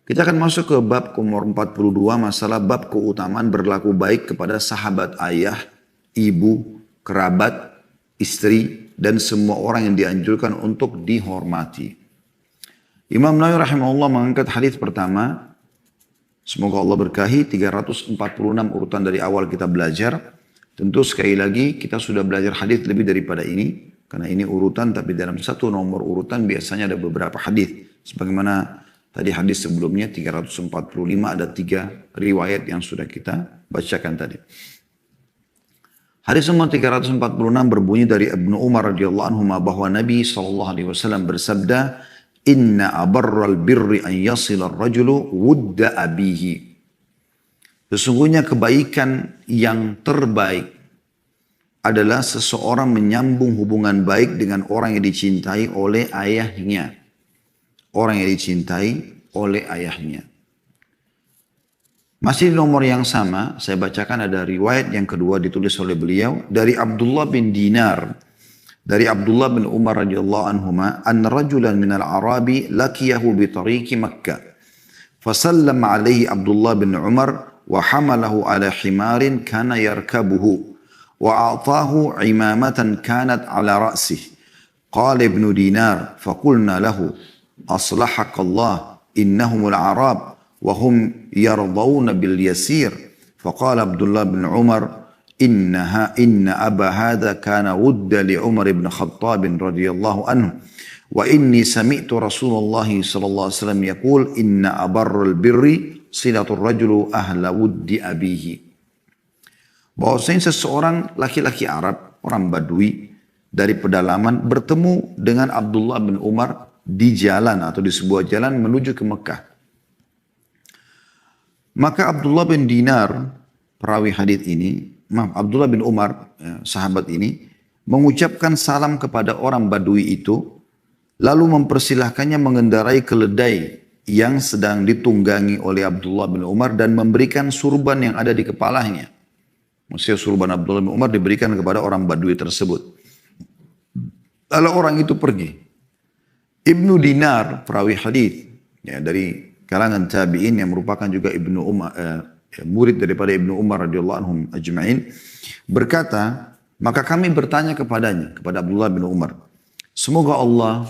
Kita akan masuk ke bab nomor 42, masalah bab keutamaan berlaku baik kepada sahabat ayah, ibu, kerabat, istri, dan semua orang yang dianjurkan untuk dihormati. Imam Nawawi rahimahullah mengangkat hadis pertama, semoga Allah berkahi, 346 urutan dari awal kita belajar. Tentu sekali lagi kita sudah belajar hadis lebih daripada ini, karena ini urutan, tapi dalam satu nomor urutan biasanya ada beberapa hadis. Sebagaimana tadi hadis sebelumnya 345 ada 3 riwayat yang sudah kita bacakan tadi. Hadis nomor 346 berbunyi dari Ibnu Umar radhiyallahu anhu bahwa Nabi SAW bersabda, "Inna abarral birri an yasila ar-rajulu wudda abihi." Sesungguhnya kebaikan yang terbaik adalah seseorang menyambung hubungan baik dengan orang yang dicintai oleh ayahnya. Orang yang dicintai oleh ayahnya. Masih di nomor yang sama, saya bacakan ada riwayat yang kedua ditulis oleh beliau dari Abdullah bin Dinar, dari Abdullah bin Umar radhiyallahu anhuma, anna rajulan min al-Arabi laqiyahu bi tariqi Makkah. Fasallama alaihi Abdullah bin Umar wa hamalahu ala himarin kana yarkabuhu wa a'tahu imamatan kanat ala ra'sih. Qala ibnu Dinar faqulna lahu أصلحك الله إنهم العرب وهم يرضون باليسير فقال عبد الله بن عمر إن أبا هذا كان ود لعمر بن خطاب رضي الله عنه وإني سمعت رسول الله صلى الله عليه وسلم يقول إن أبر البر صلة الرجل أهل ود أبيه. Bahwasanya seseorang laki-laki Arab, orang Badui dari pedalaman bertemu dengan Abdullah bin Umar di jalan atau di sebuah jalan menuju ke Mekah. Maka Abdullah bin Dinar, perawi hadis ini, Abdullah bin Umar, sahabat ini, mengucapkan salam kepada orang Badui itu, lalu mempersilahkannya mengendarai keledai yang sedang ditunggangi oleh Abdullah bin Umar dan memberikan surban yang ada di kepalanya. Maksudnya surban Abdullah bin Umar diberikan kepada orang Badui tersebut. Lalu orang itu pergi. Ibnu Dinar, perawi hadis ya, dari kalangan tabi'in yang merupakan juga Ibnu Umar, murid daripada Ibnu Umar radhiyallahu anhum ajma'in, berkata, maka kami bertanya kepadanya, kepada Abdullah bin Umar, semoga Allah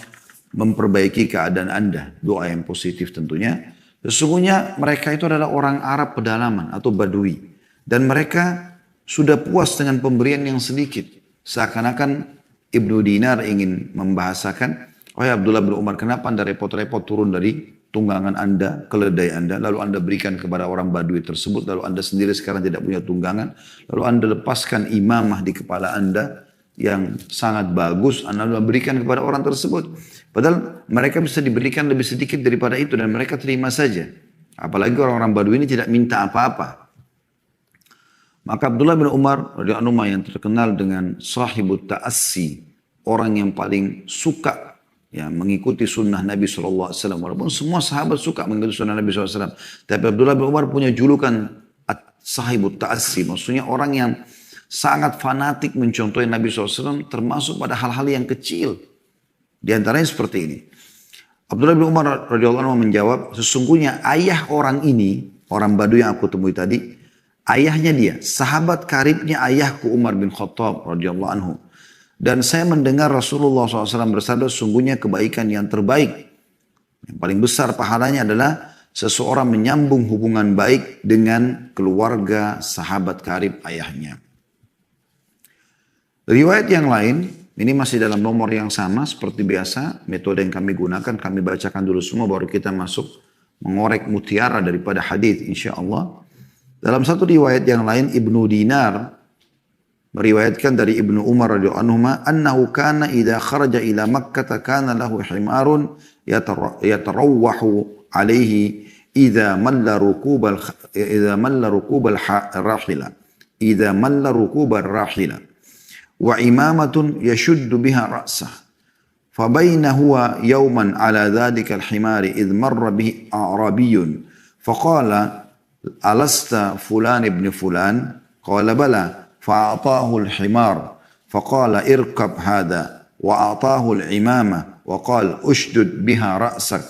memperbaiki keadaan Anda, doa yang positif tentunya. Sesungguhnya mereka itu adalah orang Arab pedalaman atau Badui, dan mereka sudah puas dengan pemberian yang sedikit. Seakan-akan Ibnu Dinar ingin membahasakan, wahai Abdullah bin Umar, kenapa Anda repot-repot turun dari tunggangan Anda, keledai Anda, lalu Anda berikan kepada orang Badui tersebut, lalu Anda sendiri sekarang tidak punya tunggangan, lalu Anda lepaskan imamah di kepala Anda yang sangat bagus, Anda berikan kepada orang tersebut. Padahal mereka bisa diberikan lebih sedikit daripada itu dan mereka terima saja. Apalagi orang-orang Badui ini tidak minta apa-apa. Maka Abdullah bin Umar radhiyallahu anhu yang terkenal dengan sahibut ta'assi, orang yang paling suka ya, mengikuti sunnah Nabi SAW. Walaupun semua sahabat suka mengikuti sunnah Nabi SAW. Tapi Abdullah bin Umar punya julukan sahibut ta'assi. Maksudnya orang yang sangat fanatik mencontohi Nabi SAW termasuk pada hal-hal yang kecil. Di antaranya seperti ini. Abdullah bin Umar radhiyallahu anhu menjawab, sesungguhnya ayah orang ini, orang Badui yang aku temui tadi, ayahnya dia, sahabat karibnya ayahku Umar bin Khattab radhiyallahu anhu. Dan saya mendengar Rasulullah SAW bersabda, sungguhnya kebaikan yang terbaik, yang paling besar pahalanya adalah seseorang menyambung hubungan baik dengan keluarga sahabat karib ayahnya. Riwayat yang lain, ini masih dalam nomor yang sama seperti biasa, metode yang kami gunakan, kami bacakan dulu semua baru kita masuk mengorek mutiara daripada hadis insyaAllah. Dalam satu riwayat yang lain, Ibnu Dinar meriwayatkan dari Ibnu Umar radhiyallahu anhu annahu kana idza kharaja ila Makkah kana lahu himarun yatarawwahu alaihi idza malla rukubal rahila wa imamatun yashuddu biha ra'sah fabaina huwa yawman ala dhalika al-himari idh marra bihi a'rabiyyun faqala alasta fulan ibn fulan qala bala فأعطاه الحمار فقال اركب هذا وأعطاه العمامة وقال اشدد بها رأسك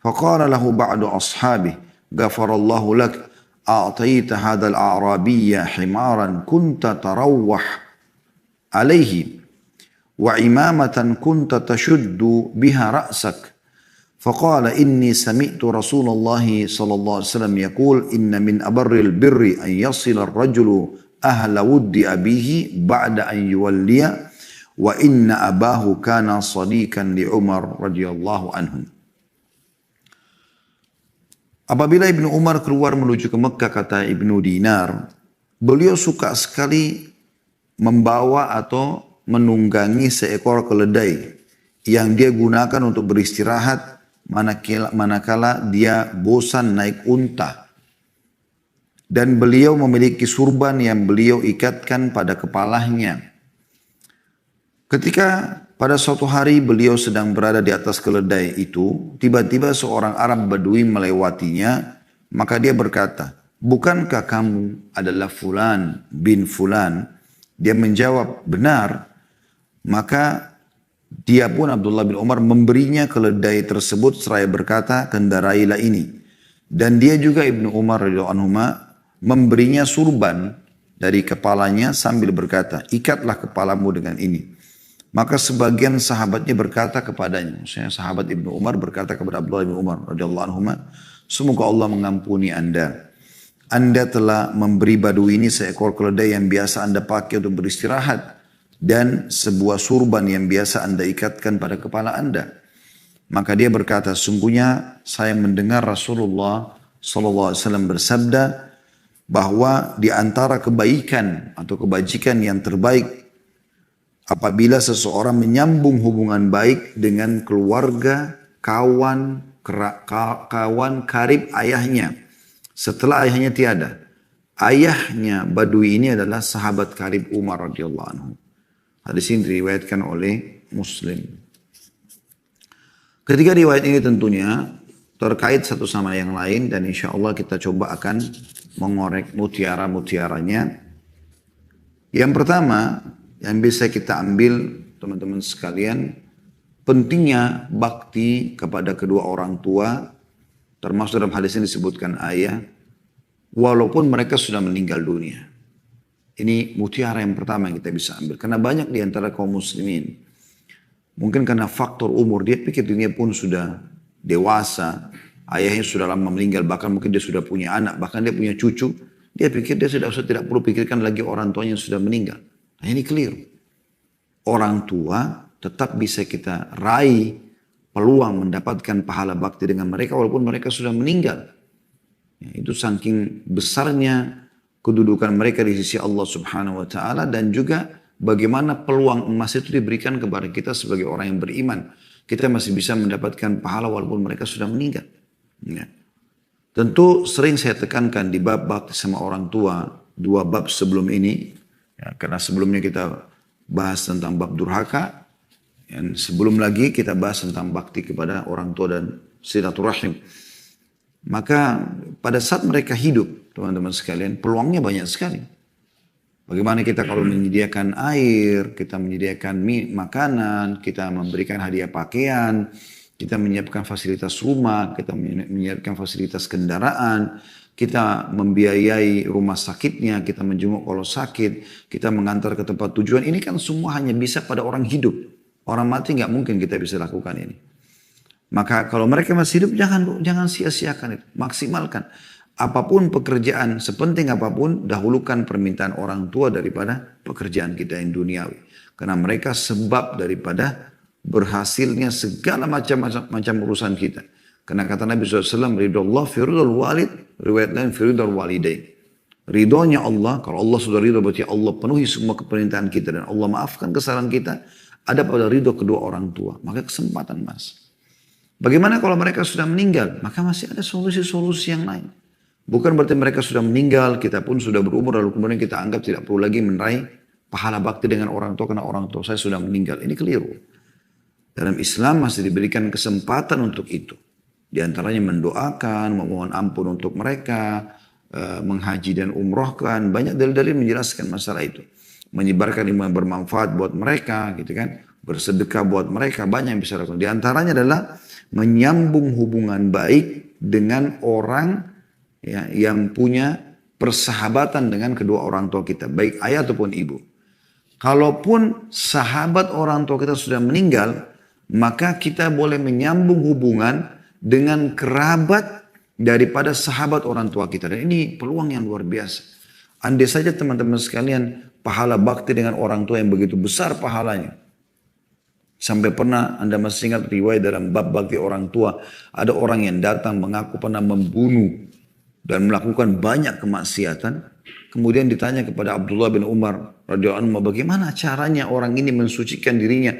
فقال له بعض أصحابه غفر الله لك أعطيت هذا الأعرابي حمارا كنت تروح عليه وعمامة كنت تشد بها رأسك فقال إني سمعت رسول الله صلى الله عليه وسلم يقول إن من أبر البر أن يصل الرجل أهل ود أبيه بعد أن يولي وإن أباه كان صديقا لعمر رضي الله عنه. Apabila Ibnu Umar keluar menuju ke Mekah, kata Ibnu Dinar, beliau suka sekali membawa atau menunggangi seekor keledai yang dia gunakan untuk beristirahat manakala dia bosan naik unta. Dan beliau memiliki surban yang beliau ikatkan pada kepalanya. Ketika pada suatu hari beliau sedang berada di atas keledai itu, tiba-tiba seorang Arab Badui melewatinya, maka dia berkata, bukankah kamu adalah Fulan bin Fulan? Dia menjawab, benar. Maka dia pun Abdullah bin Umar memberinya keledai tersebut seraya berkata, kendarailah ini. Dan dia juga Ibnu Umar radhiyallahu anhu memberinya surban dari kepalanya sambil berkata, ikatlah kepalamu dengan ini. Maka sebagian sahabatnya berkata kepadanya, maksudnya sahabat Ibnu Umar berkata kepada Abdullah bin Umar radhiyallahu anhu, semoga Allah mengampuni Anda. Anda telah memberi Badui ini seekor keledai yang biasa Anda pakai untuk beristirahat dan sebuah surban yang biasa Anda ikatkan pada kepala Anda. Maka dia berkata, sungguhnya saya mendengar Rasulullah SAW bersabda bahwa di antara kebaikan atau kebajikan yang terbaik apabila seseorang menyambung hubungan baik dengan keluarga, kawan karib ayahnya. Setelah ayahnya tiada. Ayahnya Badui ini adalah sahabat karib Umar radhiyallahu anhu. Hadis ini diriwayatkan oleh Muslim. Ketiga riwayat ini tentunya terkait satu sama yang lain dan insya Allah kita coba akan mengorek mutiara-mutiaranya. Yang pertama, yang bisa kita ambil teman-teman sekalian, pentingnya bakti kepada kedua orang tua, termasuk dalam hadis ini disebutkan ayah, walaupun mereka sudah meninggal dunia. Ini mutiara yang pertama yang kita bisa ambil. Karena banyak di antara kaum muslimin, mungkin karena faktor umur, dia pikir dirinya pun sudah dewasa, ayahnya sudah lama meninggal, bahkan mungkin dia sudah punya anak, bahkan dia punya cucu, dia pikir dia sudah tidak perlu pikirkan lagi orang tuanya yang sudah meninggal. Nah, ini keliru. Orang tua tetap bisa kita raih peluang mendapatkan pahala bakti dengan mereka walaupun mereka sudah meninggal. Ya, itu saking besarnya kedudukan mereka di sisi Allah Subhanahu wa taala dan juga bagaimana peluang emas itu diberikan kepada kita sebagai orang yang beriman. Kita masih bisa mendapatkan pahala walaupun mereka sudah meninggal. Ya. Tentu sering saya tekankan di bab bakti sama orang tua, dua bab sebelum ini. Ya, karena sebelumnya kita bahas tentang bab durhaka, dan sebelum lagi kita bahas tentang bakti kepada orang tua dan silaturahim. Maka pada saat mereka hidup, teman-teman sekalian, peluangnya banyak sekali. Bagaimana kita kalau menyediakan air, kita menyediakan makanan, kita memberikan hadiah pakaian, kita menyiapkan fasilitas rumah, kita menyiapkan fasilitas kendaraan, kita membiayai rumah sakitnya, kita menjenguk kalau sakit, kita mengantar ke tempat tujuan. Ini kan semua hanya bisa pada orang hidup. Orang mati nggak mungkin kita bisa lakukan ini. Maka kalau mereka masih hidup, jangan sia-siakan itu. Maksimalkan. Apapun pekerjaan, sepenting apapun, dahulukan permintaan orang tua daripada pekerjaan kita yang duniawi. Karena mereka sebab daripada berhasilnya segala macam urusan kita. Karena kata Nabi SAW, ridho Allah firidul walid, riwayat lain firidul walidain. Ridhonya Allah, kalau Allah sudah ridho berarti Allah penuhi semua kepermintaan kita dan Allah maafkan kesalahan kita, ada pada ridho kedua orang tua. Maka kesempatan mas. Bagaimana kalau mereka sudah meninggal? Maka masih ada solusi-solusi yang lain. Bukan berarti mereka sudah meninggal, kita pun sudah berumur, lalu kemudian kita anggap tidak perlu lagi meraih pahala bakti dengan orang tua karena orang tua saya sudah meninggal. Ini keliru. Dalam Islam masih diberikan kesempatan untuk itu. Di antaranya mendoakan, memohon ampun untuk mereka, menghaji dan umrohkan. Banyak dalil-dalil menjelaskan masalah itu. Menyebarkan ilmu yang bermanfaat buat mereka, gitu kan. Bersedekah buat mereka, banyak yang bisa lakukan. Di antaranya adalah menyambung hubungan baik dengan orang ya, yang punya persahabatan dengan kedua orang tua kita, baik ayah ataupun ibu. Kalaupun sahabat orang tua kita sudah meninggal, maka kita boleh menyambung hubungan dengan kerabat daripada sahabat orang tua kita. Dan ini peluang yang luar biasa. Andai saja teman-teman sekalian, pahala bakti dengan orang tua yang begitu besar pahalanya. Sampai pernah Anda masih ingat riwayat dalam bab bakti orang tua, ada orang yang datang mengaku pernah membunuh dan melakukan banyak kemaksiatan. Kemudian ditanya kepada Abdullah bin Umar radhiyallahu anhu, bagaimana caranya orang ini mensucikan dirinya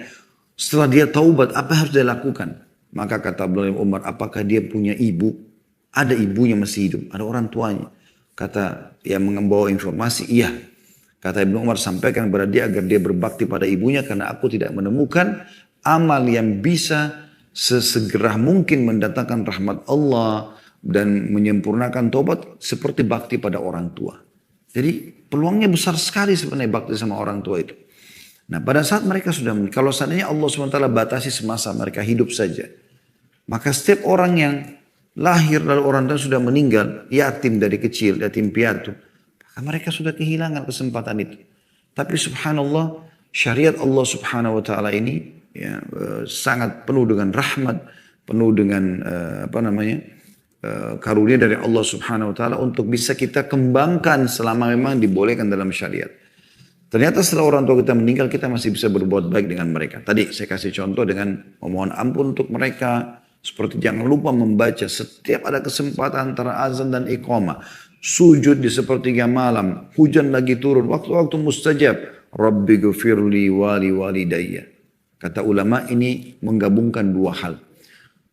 setelah dia taubat, apa harus dia lakukan? Maka kata Abdullah bin Umar, apakah dia punya ibu? Ada ibunya masih hidup, ada orang tuanya. Kata yang membawa informasi, iya. Kata Ibnu Umar, sampaikan kepada dia agar dia berbakti pada ibunya, karena aku tidak menemukan amal yang bisa sesegera mungkin mendatangkan rahmat Allah dan menyempurnakan taubat seperti bakti pada orang tua. Jadi peluangnya besar sekali sebenarnya bakti sama orang tua itu. Nah pada saat mereka sudah, kalau seandainya Allah SWT batasi semasa mereka hidup saja, maka setiap orang yang lahir lalu orang tua sudah meninggal, yatim dari kecil, yatim piatu, maka mereka sudah kehilangan kesempatan itu. Tapi subhanallah, syariat Allah Subhanahu wa taala ini ya, sangat penuh dengan rahmat, penuh dengan karunia dari Allah Subhanahu wa taala untuk bisa kita kembangkan selama memang dibolehkan dalam syariat. Ternyata setelah orang tua kita meninggal, kita masih bisa berbuat baik dengan mereka. Tadi saya kasih contoh dengan memohon ampun untuk mereka. Seperti jangan lupa membaca setiap ada kesempatan antara azan dan iqamah. Sujud di sepertiga malam. Hujan lagi turun. Waktu-waktu mustajab. Rabbi gufirli wali walidayya. Kata ulama ini menggabungkan dua hal.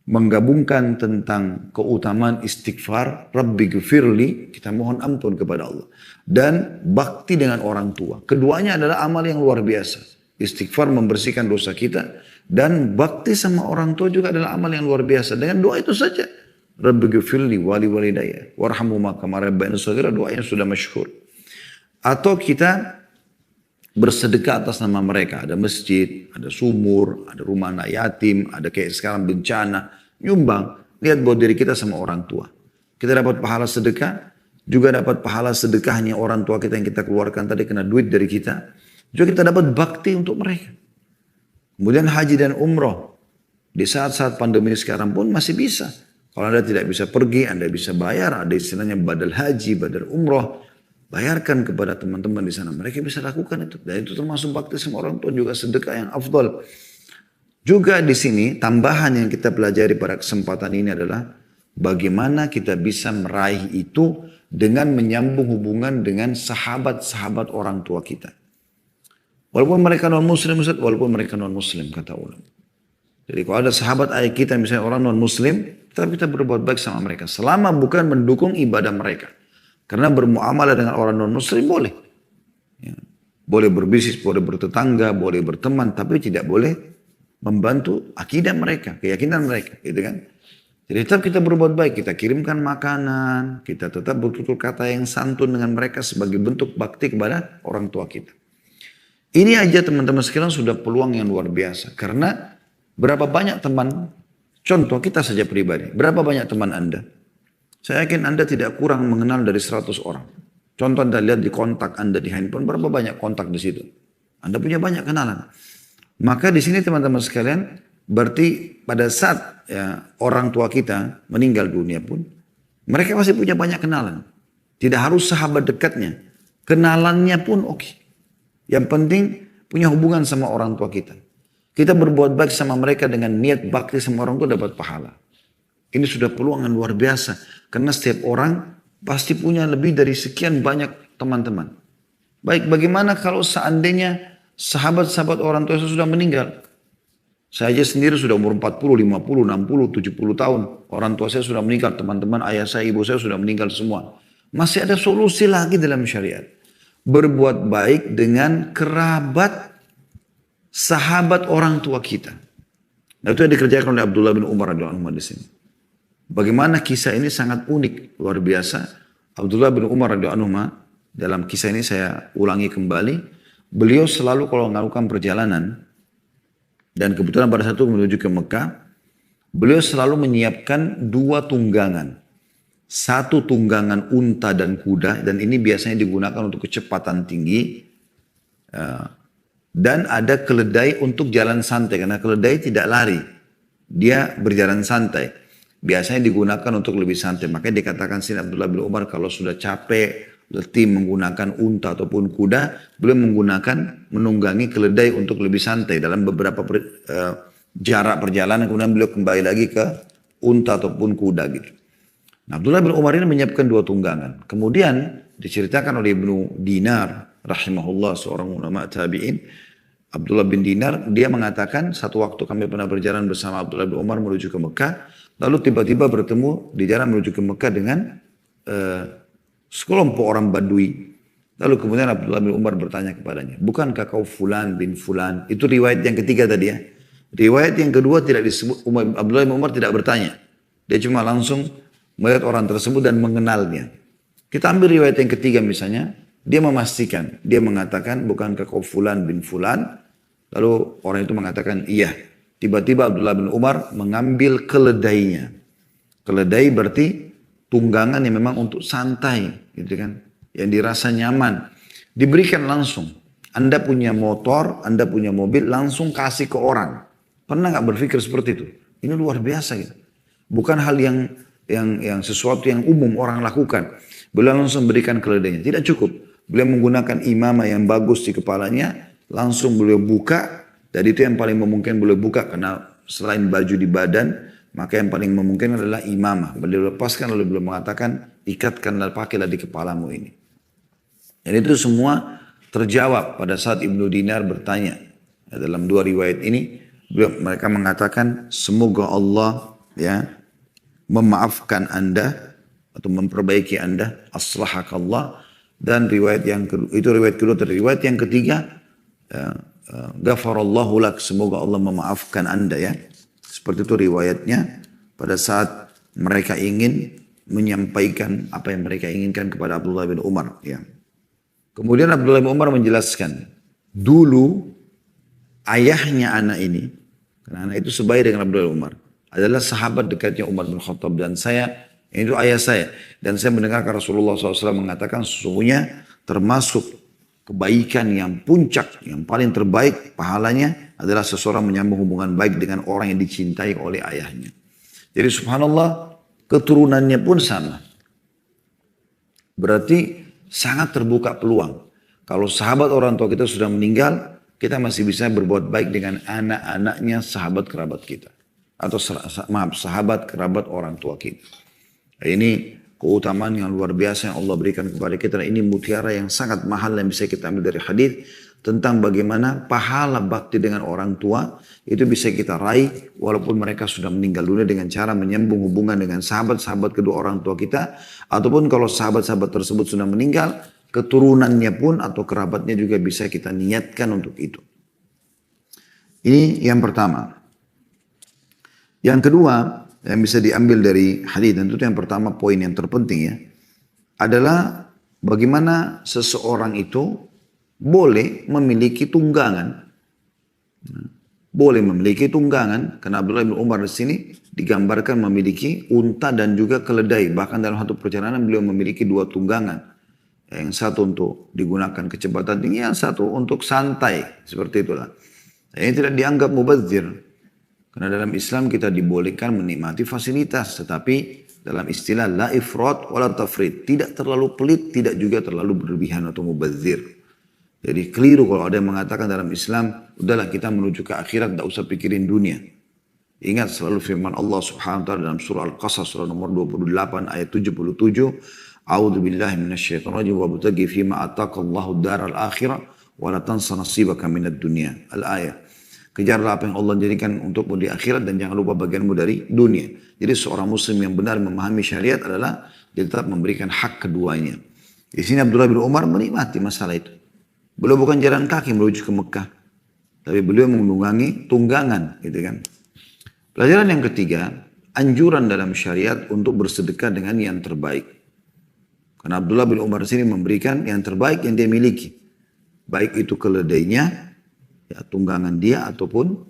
Menggabungkan tentang keutamaan istighfar. Rabbi gufirli. Kita mohon ampun kepada Allah. Dan bakti dengan orang tua. Keduanya adalah amal yang luar biasa. Istighfar membersihkan dosa kita. Dan bakti sama orang tua juga adalah amal yang luar biasa. Dengan doa itu saja. Rabbi ghfirli wali walidayya warhamhuma kama rabbayani shaghira, doa yang sudah masyhur. Atau kita bersedekah atas nama mereka. Ada masjid, ada sumur, ada rumah anak yatim, ada kayak sekarang bencana. Nyumbang. Lihat buat diri kita sama orang tua. Kita dapat pahala sedekah. Juga dapat pahala sedekahnya orang tua kita yang kita keluarkan tadi kena duit dari kita. Juga kita dapat bakti untuk mereka. Kemudian haji dan umroh. Di saat-saat pandemi sekarang pun masih bisa. Kalau Anda tidak bisa pergi, Anda bisa bayar. Ada istilahnya badal haji, badal umroh. Bayarkan kepada teman-teman di sana. Mereka bisa lakukan itu. Dan itu termasuk bakti sama orang tua, juga sedekah yang afdal. Juga di sini tambahan yang kita pelajari pada kesempatan ini adalah bagaimana kita bisa meraih itu dengan menyambung hubungan dengan sahabat-sahabat orang tua kita. Walaupun mereka non-muslim, walaupun mereka non-muslim, kata ulama. Jadi kalau ada sahabat ayah kita, misalnya orang non-muslim, kita berbuat baik sama mereka. Selama bukan mendukung ibadah mereka. Karena bermuamalah dengan orang non-muslim boleh. Ya. Boleh berbisnis, boleh bertetangga, boleh berteman, tapi tidak boleh membantu akidah mereka, keyakinan mereka. Gitu kan? Jadi tetap kita berbuat baik, kita kirimkan makanan, kita tetap bertutur kata yang santun dengan mereka sebagai bentuk bakti kepada orang tua kita. Ini aja teman-teman sekalian sudah peluang yang luar biasa. Karena berapa banyak teman, contoh kita saja pribadi, berapa banyak teman Anda? Saya yakin Anda tidak kurang mengenal dari 100 orang. Contoh Anda lihat di kontak Anda di handphone, berapa banyak kontak di situ? Anda punya banyak kenalan. Maka di sini teman-teman sekalian, berarti pada saat ya, orang tua kita meninggal dunia pun, mereka masih punya banyak kenalan. Tidak harus sahabat dekatnya. Kenalannya pun oke. Yang penting punya hubungan sama orang tua kita. Kita berbuat baik sama mereka dengan niat bakti sama orang tua dapat pahala. Ini sudah peluang yang luar biasa. Karena setiap orang pasti punya lebih dari sekian banyak teman-teman. Baik, bagaimana kalau seandainya sahabat-sahabat orang tua sudah meninggal? Saya aja sendiri sudah umur 40, 50, 60, 70 tahun. Orang tua saya sudah meninggal. Teman-teman ayah saya, ibu saya sudah meninggal semua. Masih ada solusi lagi dalam syariat. Berbuat baik dengan kerabat sahabat orang tua kita. Nah, itu yang dikerjakan oleh Abdullah bin Umar radhiyallahu anhu di sini. Bagaimana kisah ini sangat unik, luar biasa. Abdullah bin Umar radhiyallahu anhu dalam kisah ini saya ulangi kembali. Beliau selalu kalau melakukan perjalanan dan kebetulan pada saat itu menuju ke Mekah, beliau selalu menyiapkan dua tunggangan. Satu tunggangan unta dan kuda, dan ini biasanya digunakan untuk kecepatan tinggi. Dan ada keledai untuk jalan santai, karena keledai tidak lari. Dia berjalan santai. Biasanya digunakan untuk lebih santai. Makanya dikatakan Sayyidina Abdullah bin Umar kalau sudah capek, letih menggunakan unta ataupun kuda, beliau menggunakan menunggangi keledai untuk lebih santai. Dalam beberapa jarak perjalanan, kemudian beliau kembali lagi ke unta ataupun kuda gitu. Nah, Abdullah bin Umar ini menyiapkan dua tunggangan. Kemudian diceritakan oleh Ibnu Dinar rahimahullah, seorang ulama tabi'in. Abdullah bin Dinar, dia mengatakan satu waktu kami pernah berjalan bersama Abdullah bin Umar menuju ke Mekah. Lalu tiba-tiba bertemu di jalan menuju ke Mekah dengan sekelompok orang Badui. Lalu kemudian Abdullah bin Umar bertanya kepadanya, bukankah kau fulan bin fulan? Itu riwayat yang ketiga tadi ya. Riwayat yang kedua tidak disebut, Abdullah bin Umar tidak bertanya. Dia cuma langsung melihat orang tersebut dan mengenalnya. Kita ambil riwayat yang ketiga misalnya, dia memastikan, dia mengatakan bukankah kau fulan bin fulan? Lalu orang itu mengatakan iya. Tiba-tiba Abdullah bin Umar mengambil keledainya. Keledai berarti tunggangan yang memang untuk santai, gitu kan? Yang dirasa nyaman. Diberikan langsung. Anda punya motor, Anda punya mobil, langsung kasih ke orang. Pernah nggak berpikir seperti itu? Ini luar biasa gitu. Bukan hal yang sesuatu yang umum orang lakukan. Beliau langsung berikan keledainya. Tidak cukup. Beliau menggunakan imamah yang bagus di kepalanya. Langsung beliau buka. Dan itu yang paling memungkinkan beliau buka. Karena selain baju di badan, maka yang paling memungkinkan adalah imamah. Beliau lepaskan lalu beliau mengatakan, ikatkanlah, pakailah di kepalamu ini. Dan itu semua terjawab pada saat Ibnu Dinar bertanya. Dalam dua riwayat ini, mereka mengatakan, semoga Allah ya memaafkan Anda atau memperbaiki Anda, aslahakallah. Dan riwayat yang kedua, itu riwayat kedua. Riwayat yang ketiga, ghafarallahu lak, semoga Allah memaafkan Anda ya. Seperti itu riwayatnya pada saat mereka ingin menyampaikan apa yang mereka inginkan kepada Abdullah bin Umar ya. Kemudian Abdullah bin Umar menjelaskan, dulu ayahnya anak ini, karena anak itu sebaya dengan Abdullah bin Umar, adalah sahabat dekatnya Umar bin Khattab, dan saya, itu ayah saya. Dan saya mendengarkan Rasulullah SAW mengatakan sesungguhnya termasuk kebaikan yang puncak, yang paling terbaik pahalanya adalah seseorang menyambung hubungan baik dengan orang yang dicintai oleh ayahnya. Jadi subhanallah, keturunannya pun sama. Berarti sangat terbuka peluang. Kalau sahabat orang tua kita sudah meninggal, kita masih bisa berbuat baik dengan anak-anaknya sahabat kerabat kita. Atau sahabat kerabat orang tua kita. Ini keutamaan yang luar biasa yang Allah berikan kepada kita. Dan ini mutiara yang sangat mahal yang bisa kita ambil dari hadis tentang bagaimana pahala bakti dengan orang tua itu bisa kita raih walaupun mereka sudah meninggal dunia, dengan cara menyambung hubungan dengan sahabat-sahabat kedua orang tua kita, ataupun kalau sahabat-sahabat tersebut sudah meninggal, keturunannya pun atau kerabatnya juga bisa kita niatkan untuk itu. Ini yang pertama. Yang kedua yang bisa diambil dari hadis, dan itu yang pertama poin yang terpenting ya, adalah bagaimana seseorang itu boleh memiliki tunggangan. Boleh memiliki tunggangan, karena Abdullah bin Umar di sini digambarkan memiliki unta dan juga keledai. Bahkan dalam satu perjalanan beliau memiliki dua tunggangan. Yang satu untuk digunakan kecepatan tinggi, yang satu untuk santai. Seperti itulah. Ini tidak dianggap mubazir. Karena dalam Islam kita dibolehkan menikmati fasilitas. Tetapi dalam istilah la ifrat wala tafrid. Tidak terlalu pelit, tidak juga terlalu berlebihan atau mubazir. Jadi keliru kalau ada yang mengatakan dalam Islam, udahlah kita menuju ke akhirat, tidak usah pikirin dunia. Ingat selalu firman Allah subhanahu wa ta'ala dalam surah Al-Qasas, surah nomor 28 ayat 77. A'udhu billahi minasyaitan rajim wa butagi fima ataqallahu daral akhirah wa la tansa nasibaka minad dunia. Al-ayat. Kejarlah apa yang Allah jadikan untukmu di akhirat dan jangan lupa bagianmu dari dunia. Jadi seorang muslim yang benar memahami syariat adalah dia tetap memberikan hak keduanya. Di sini Abdullah bin Umar menikmati masalah itu. Beliau bukan jalan kaki menuju ke Mekah, tapi beliau menunggangi tunggangan, gitu kan. Pelajaran yang ketiga, anjuran dalam syariat untuk bersedekah dengan yang terbaik. Karena Abdullah bin Umar sini memberikan yang terbaik yang dia miliki, baik itu keledainya, ya, tunggangan dia ataupun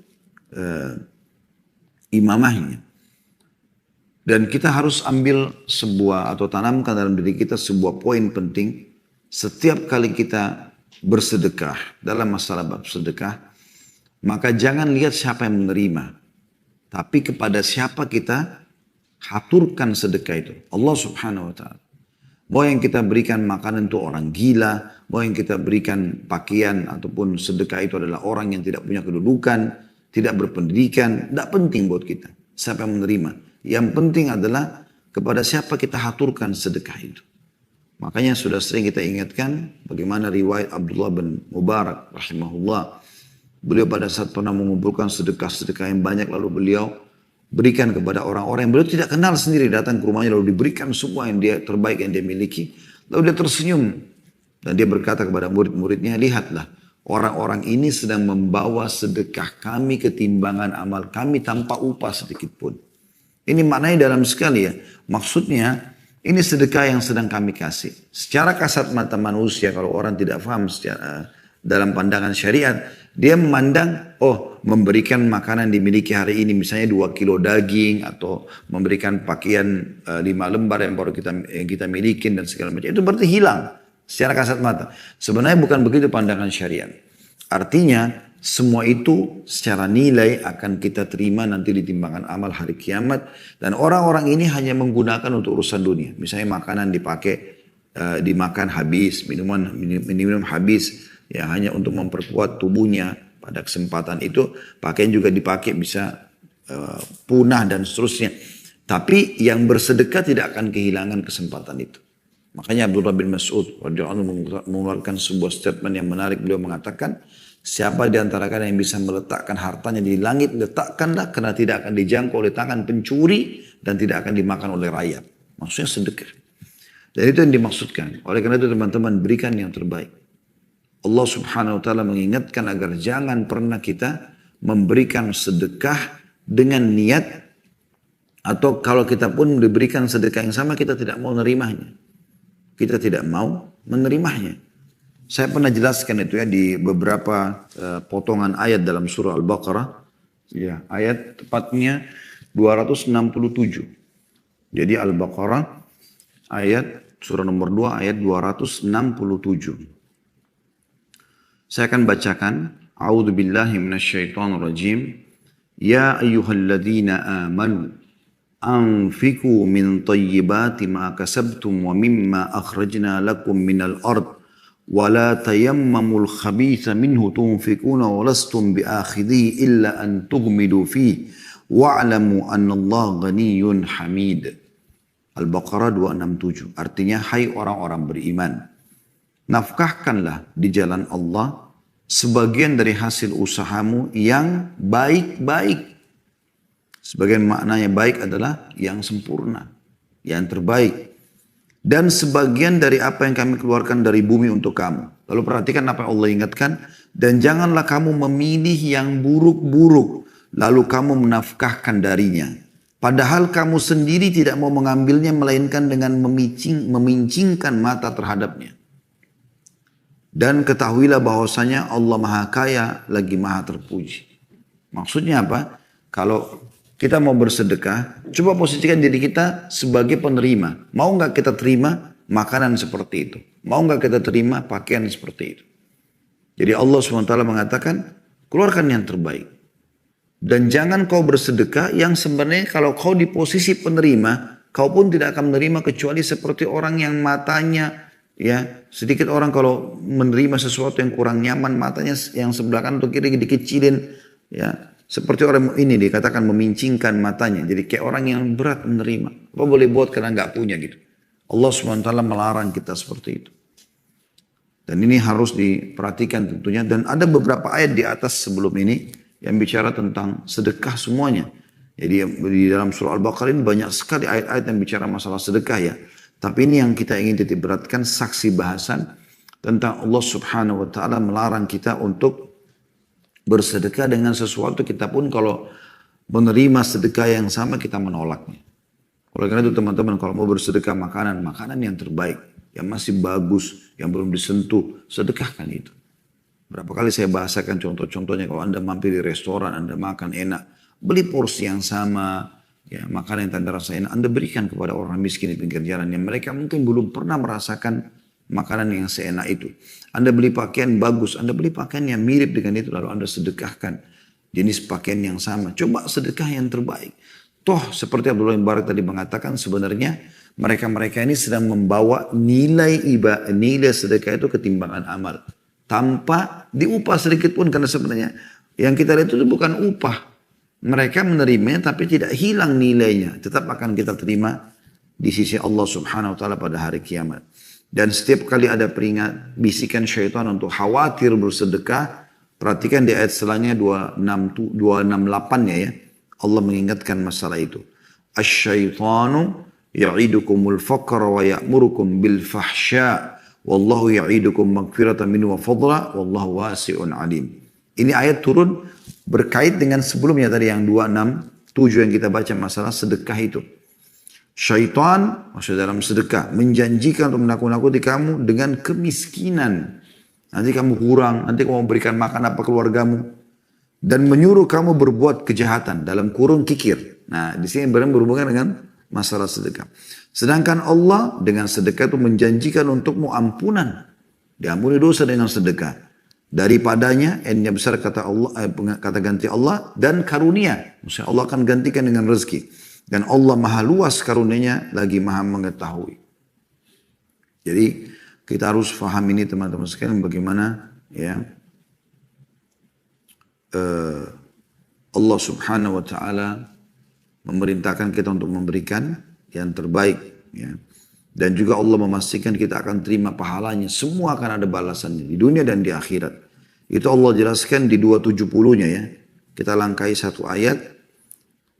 imamahnya. Dan kita harus ambil sebuah atau tanamkan dalam diri kita sebuah poin penting. Setiap kali kita bersedekah dalam masalah bab sedekah, maka jangan lihat siapa yang menerima. Tapi kepada siapa kita haturkan sedekah itu. Allah subhanahu wa ta'ala. Mau yang kita berikan makanan itu orang gila, mau yang kita berikan pakaian ataupun sedekah itu adalah orang yang tidak punya kedudukan, tidak berpendidikan, tidak penting buat kita. Siapa yang menerima. Yang penting adalah kepada siapa kita haturkan sedekah itu. Makanya sudah sering kita ingatkan bagaimana riwayat Abdullah bin Mubarak rahimahullah. Beliau pada saat pernah mengumpulkan sedekah-sedekah yang banyak lalu beliau berikan kepada orang-orang yang beliau tidak kenal sendiri, datang ke rumahnya lalu diberikan semua yang dia terbaik yang dia miliki. Lalu dia tersenyum dan dia berkata kepada murid-muridnya, lihatlah orang-orang ini sedang membawa sedekah kami ke timbangan amal kami tanpa upah sedikit pun. Ini maknanya dalam sekali ya. Maksudnya ini sedekah yang sedang kami kasih. Secara kasat mata manusia kalau orang tidak paham secara dalam pandangan syariat, dia memandang, oh memberikan makanan dimiliki hari ini misalnya 2 kilo daging atau memberikan pakaian 5 lembar yang baru kita miliki dan segala macam. Itu berarti hilang secara kasat mata. Sebenarnya bukan begitu pandangan syariat. Artinya semua itu secara nilai akan kita terima nanti di timbangan amal hari kiamat. Dan orang-orang ini hanya menggunakan untuk urusan dunia. Misalnya makanan dipakai, dimakan habis, minum habis. Ya hanya untuk memperkuat tubuhnya pada kesempatan itu. Pakaian juga dipakai bisa punah dan seterusnya. Tapi yang bersedekah tidak akan kehilangan kesempatan itu. Makanya Abdullah bin Mas'ud radhiyallahu anhu mengeluarkan sebuah statement yang menarik. Beliau mengatakan, siapa di antara kalian yang bisa meletakkan hartanya di langit, letakkanlah karena tidak akan dijangkau oleh tangan pencuri dan tidak akan dimakan oleh rakyat. Maksudnya sedekah. Dan itu yang dimaksudkan. Oleh karena itu teman-teman berikan yang terbaik. Allah subhanahu wa ta'ala mengingatkan agar jangan pernah kita memberikan sedekah dengan niat atau kalau kita pun diberikan sedekah yang sama kita tidak mau menerimanya. Kita tidak mau menerimanya. Saya pernah jelaskan itu ya di beberapa potongan ayat dalam surah Al-Baqarah. Ya, ayat tepatnya 267. Jadi Al-Baqarah ayat surah nomor 2 ayat 267. Saya akan bacakan. A'udzubillahi minasyaitonirrajim. Ya ayyuhalladzina amanu anfiqu min thayyibati ma kasabtum wa mimma akhrajna lakum minal ard. ولا تيمموا الخبيث منه تنفقون ولستم بآخذيه إلا أن تغمدوا فيه واعلموا أن الله غني حميد. Al-Baqarah 267. Artinya, hai orang-orang beriman, nafkahkanlah di jalan Allah sebagian dari hasil usahamu yang baik-baik. Sebagian maknanya baik adalah yang sempurna, yang terbaik. Dan sebagian dari apa yang kami keluarkan dari bumi untuk kamu. Lalu perhatikan apa yang Allah ingatkan. Dan janganlah kamu memilih yang buruk-buruk. Lalu kamu menafkahkan darinya. Padahal kamu sendiri tidak mau mengambilnya. Melainkan dengan memincingkan mata terhadapnya. Dan ketahuilah bahwasanya Allah maha kaya lagi maha terpuji. Maksudnya apa? Kalau kita mau bersedekah, coba posisikan diri kita sebagai penerima. Mau nggak kita terima makanan seperti itu? Mau nggak kita terima pakaian seperti itu? Jadi Allah SWT mengatakan, keluarkan yang terbaik. Dan jangan kau bersedekah yang sebenarnya kalau kau di posisi penerima, kau pun tidak akan menerima kecuali seperti orang yang matanya, ya sedikit orang kalau menerima sesuatu yang kurang nyaman, matanya yang sebelah kanan atau kiri dikecilin, ya. Seperti orang ini dikatakan memincingkan matanya. Jadi kayak orang yang berat menerima. Apa boleh buat karena nggak punya gitu. Allah SWT melarang kita seperti itu. Dan ini harus diperhatikan tentunya. Dan ada beberapa ayat di atas sebelum ini yang bicara tentang sedekah semuanya. Jadi di dalam surah Al-Baqarah ini banyak sekali ayat-ayat yang bicara masalah sedekah ya. Tapi ini yang kita ingin titik beratkan saksi bahasan tentang Allah Subhanahu wa ta'ala melarang kita untuk bersedekah dengan sesuatu kita pun kalau menerima sedekah yang sama kita menolaknya. Oleh karena itu teman-teman kalau mau bersedekah makanan yang terbaik, yang masih bagus, yang belum disentuh, sedekahkan itu. Berapa kali saya bahasakan contoh-contohnya kalau Anda mampir di restoran, Anda makan enak, beli porsi yang sama, ya, makanan yang tanda rasa enak, Anda berikan kepada orang miskin di pinggir jalan yang mereka mungkin belum pernah merasakan makanan yang seenak itu. Anda beli pakaian bagus, Anda beli pakaian yang mirip dengan itu, lalu Anda sedekahkan jenis pakaian yang sama. Coba sedekah yang terbaik. Toh seperti Abdullah bin Barak tadi mengatakan, sebenarnya mereka-mereka ini sedang membawa nilai sedekah itu ketimbangan amal. Tanpa diupah sedikit pun, karena sebenarnya yang kita lihat itu bukan upah. Mereka menerimanya tapi tidak hilang nilainya. Tetap akan kita terima di sisi Allah subhanahu wa ta'ala pada hari kiamat. Dan setiap kali ada peringat bisikan syaitan untuk khawatir bersedekah, perhatikan di ayat selanjutnya 268-nya ya. Allah mengingatkan masalah itu. Asy-syaitanu ya'idukumul faqra wa ya'murukum bil fahsya wallahu ya'idukum maghfiratan minhu wa fadla wallahu wasi'un alim. Ini ayat turun berkait dengan sebelumnya tadi yang 267 yang kita baca masalah sedekah itu. Syaitan maksud dalam sedekah menjanjikan untuk menakut-nakuti kamu dengan kemiskinan. Nanti kamu kurang, nanti kamu berikan makan apa keluargamu. Dan menyuruh kamu berbuat kejahatan dalam kurung kikir. Nah, di sini berhubungan dengan masalah sedekah. Sedangkan Allah dengan sedekah itu menjanjikan untukmu ampunan. Diampuni dosa dengan sedekah. Daripadanya, yang besar kata Allah, kata ganti Allah, dan karunia. Maksudnya Allah akan gantikan dengan rezeki. Dan Allah maha luas karunianya, lagi maha mengetahui. Jadi kita harus faham ini teman-teman sekalian, bagaimana ya Allah subhanahu wa ta'ala memerintahkan kita untuk memberikan yang terbaik. Ya. Dan juga Allah memastikan kita akan terima pahalanya. Semua akan ada balasannya di dunia dan di akhirat. Itu Allah jelaskan di 270-nya ya. Kita langkai satu ayat.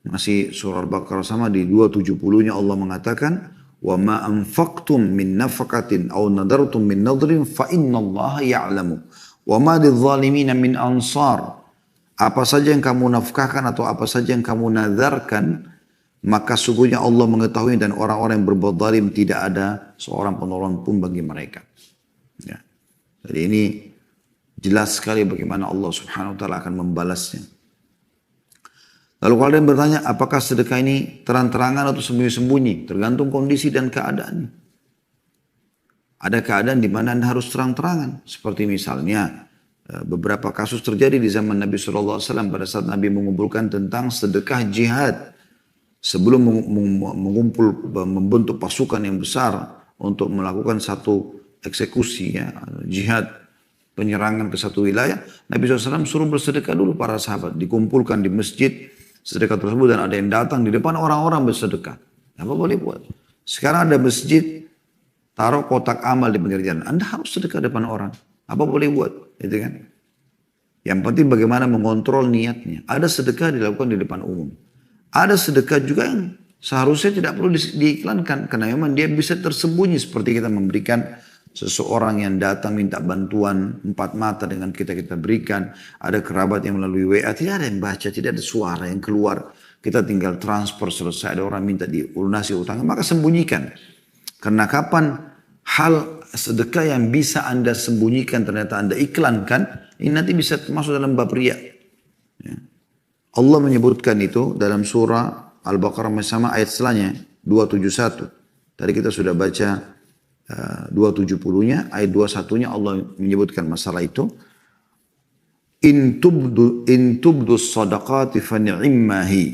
Masih surah Al-Baqarah sama di 270-nya Allah mengatakan, وَمَا أَنْفَقْتُمْ مِنْ نَفَقَةٍ أَوْ نَذَرْتُمْ مِنْ نَذْرٍ فَإِنَّ اللَّهَ يَعْلَمُ وَمَا لِلظَّالِمِينَ مِنْ أَنْصَارٍ. Apa saja yang kamu nafkahkan atau apa saja yang kamu nazarkan, maka sungguhnya Allah mengetahui, dan orang-orang yang berbuat zalim tidak ada seorang penolong pun bagi mereka. Ya. Jadi ini jelas sekali bagaimana Allah subhanahu wa ta'ala akan membalasnya. Lalu kalau kalian bertanya, apakah sedekah ini terang-terangan atau sembunyi-sembunyi? Tergantung kondisi dan keadaannya. Ada keadaan di mana Anda harus terang-terangan. Seperti misalnya, beberapa kasus terjadi di zaman Nabi SAW pada saat Nabi mengumpulkan tentang sedekah jihad. Sebelum membentuk pasukan yang besar untuk melakukan satu eksekusi ya, jihad, penyerangan ke satu wilayah, Nabi SAW suruh bersedekah dulu para sahabat. Dikumpulkan di masjid sedekah tersebut, dan ada yang datang di depan orang-orang bersedekah. Apa boleh buat? Sekarang ada masjid, taruh kotak amal di pinggir jalan. Anda harus sedekah depan orang. Apa boleh buat? Gitu kan? Yang penting bagaimana mengontrol niatnya. Ada sedekah dilakukan di depan umum. Ada sedekah juga yang seharusnya tidak perlu diiklankan. Karena memang dia bisa tersembunyi. Seperti kita memberikan seseorang yang datang minta bantuan 4 mata dengan kita berikan. Ada kerabat yang melalui WA. Tidak ada yang baca. Tidak ada suara yang keluar. Kita tinggal transfer selesai. Ada orang minta dilunasi utang. Maka sembunyikan. Karena kapan hal sedekah yang bisa Anda sembunyikan ternyata Anda iklankan, ini nanti bisa masuk dalam bab riya. Ya. Allah menyebutkan itu dalam surah Al-Baqarah sama ayat selanjutnya 271. Tadi kita sudah baca 270-nya, ayat 21-nya Allah menyebutkan masalah itu. In tubdu sadaqati fa ni'mahi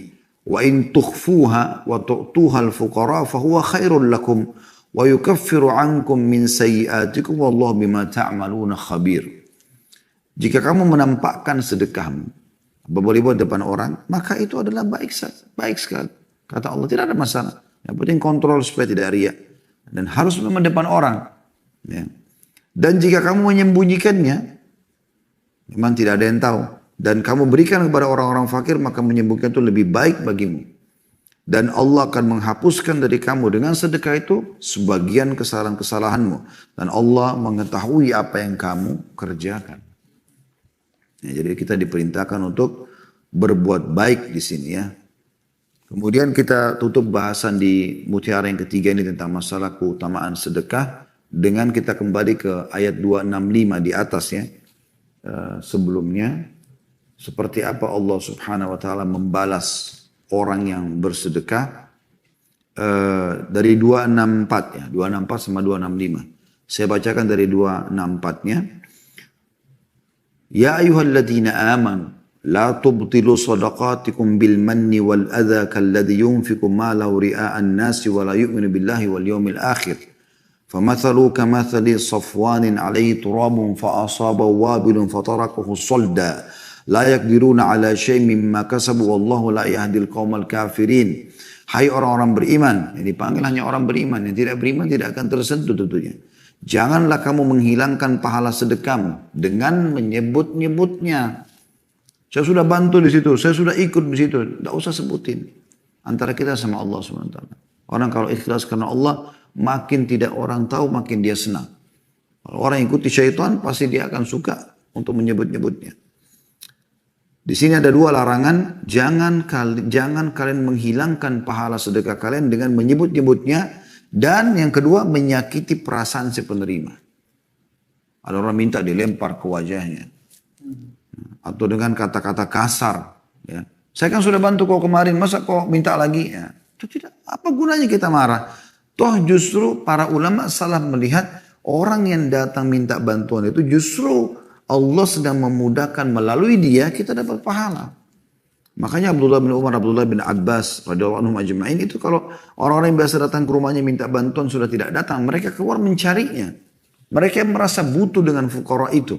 wa in tukhfuha wa tu'tuha al-fuqara fa huwa khairul lakum wa yukaffiru ankum min sayyi'atikum wallahu bima ta'maluna khabir. Jika kamu menampakkan sedekahmu, apa boleh buat depan orang, maka itu adalah baik sekali. Kata Allah, tidak ada masalah. Yang penting kontrol supaya tidak riya. Dan harus memang depan orang. Ya. Dan jika kamu menyembunyikannya, memang tidak ada yang tahu. Dan kamu berikan kepada orang-orang fakir, maka menyembunyikan itu lebih baik bagimu. Dan Allah akan menghapuskan dari kamu dengan sedekah itu sebagian kesalahan-kesalahanmu. Dan Allah mengetahui apa yang kamu kerjakan. Ya, jadi kita diperintahkan untuk berbuat baik di sini ya. Kemudian kita tutup bahasan di mutiara yang ketiga ini tentang masalah keutamaan sedekah. Dengan kita kembali ke ayat 265 di atas ya. Sebelumnya. Seperti apa Allah subhanahu wa ta'ala membalas orang yang bersedekah dari 264 ya, 264 sama 265. Saya bacakan dari 264-nya. Ya ayyuhalladzina amanu la tubtilu sadaqatikum bil manni wal adha kalladhi yunfiqu malahu ria'an nasi wa la yu'minu billahi wal yawmil akhir. فمثلوا كمثل صفوان عليه تراب فأصابه وابل فتركه صلدا لا يقدرون على شيء مما كسبوا والله لا يهدي القوم الكافرين. Hai orang-orang beriman, yang dipanggil hanya orang beriman, yang tidak beriman tidak akan tersentuh tentunya. Janganlah kamu menghilangkan pahala sedekahmu dengan menyebut-nyebutnya. Saya sudah bantu di situ, saya sudah ikut di situ, tidak usah sebutin. Antara kita sama Allah SWT. Orang kalau ikhlas karena Allah, makin tidak orang tahu, makin dia senang. Kalau orang ikuti syaitan, pasti dia akan suka untuk menyebut-nyebutnya. Di sini ada dua larangan. Jangan kalian menghilangkan pahala sedekah kalian dengan menyebut-nyebutnya. Dan yang kedua, menyakiti perasaan si penerima. Ada orang minta dilempar ke wajahnya. Atau dengan kata-kata kasar. Ya. Saya kan sudah bantu kau kemarin, masa kau minta lagi? Ya. Itu tidak. Apa gunanya kita marah? Toh justru para ulama salah melihat orang yang datang minta bantuan itu justru Allah sedang memudahkan melalui dia kita dapat pahala. Makanya Abdullah bin Umar, Abdullah bin Abbas radhiyallahu anhum ajma'in itu kalau orang-orang yang biasa datang ke rumahnya minta bantuan sudah tidak datang, mereka keluar mencarinya. Mereka merasa butuh dengan fuqara itu.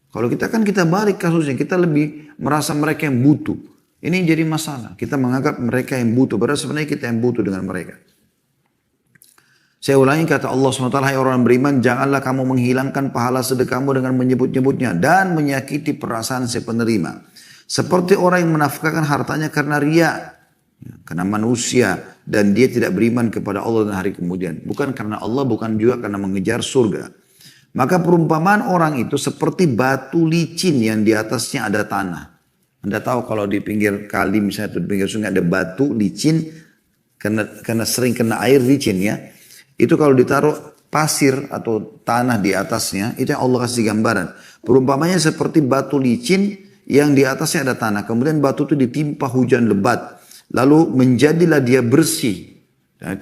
Kalau kita kan kita balik kasusnya, kita lebih merasa mereka yang butuh. Ini jadi masalah. Kita menganggap mereka yang butuh, padahal sebenarnya kita yang butuh dengan mereka. Saya ulangi kata Allah SWT, hai orang beriman, janganlah kamu menghilangkan pahala sedekahmu dengan menyebut-nyebutnya dan menyakiti perasaan si penerima. Seperti orang yang menafkahkan hartanya karena riya, karena manusia, dan dia tidak beriman kepada Allah dan hari kemudian. Bukan karena Allah, bukan juga karena mengejar surga. Maka perumpamaan orang itu seperti batu licin yang di atasnya ada tanah. Anda tahu kalau di pinggir kali misalnya atau di pinggir sungai ada batu licin, karena sering kena air licin ya. Itu kalau ditaruh pasir atau tanah di atasnya, itu yang Allah kasih gambaran. Perumpamanya seperti batu licin yang di atasnya ada tanah. Kemudian batu itu ditimpa hujan lebat. Lalu menjadilah dia bersih.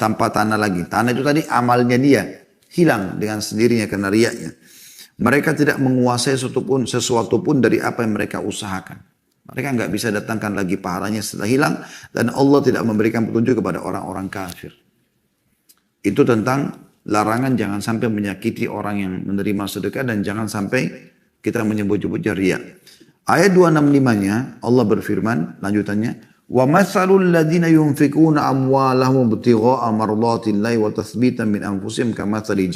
Tanpa tanah lagi. Tanah itu tadi amalnya dia. Hilang dengan sendirinya karena riyaknya. Mereka tidak menguasai sesuatu pun dari apa yang mereka usahakan. Mereka nggak bisa datangkan lagi pahalanya setelah hilang. Dan Allah tidak memberikan petunjuk kepada orang-orang kafir. Itu tentang larangan jangan sampai menyakiti orang yang menerima sedekah dan jangan sampai kita menyebut-nyebutnya riya. Ayat 265-nya Allah berfirman lanjutannya, "Wa matsalul ladzina yunfikuna amwalahum ibtigha'a mardatillahi wa tathbitan min anfusihim kamatsali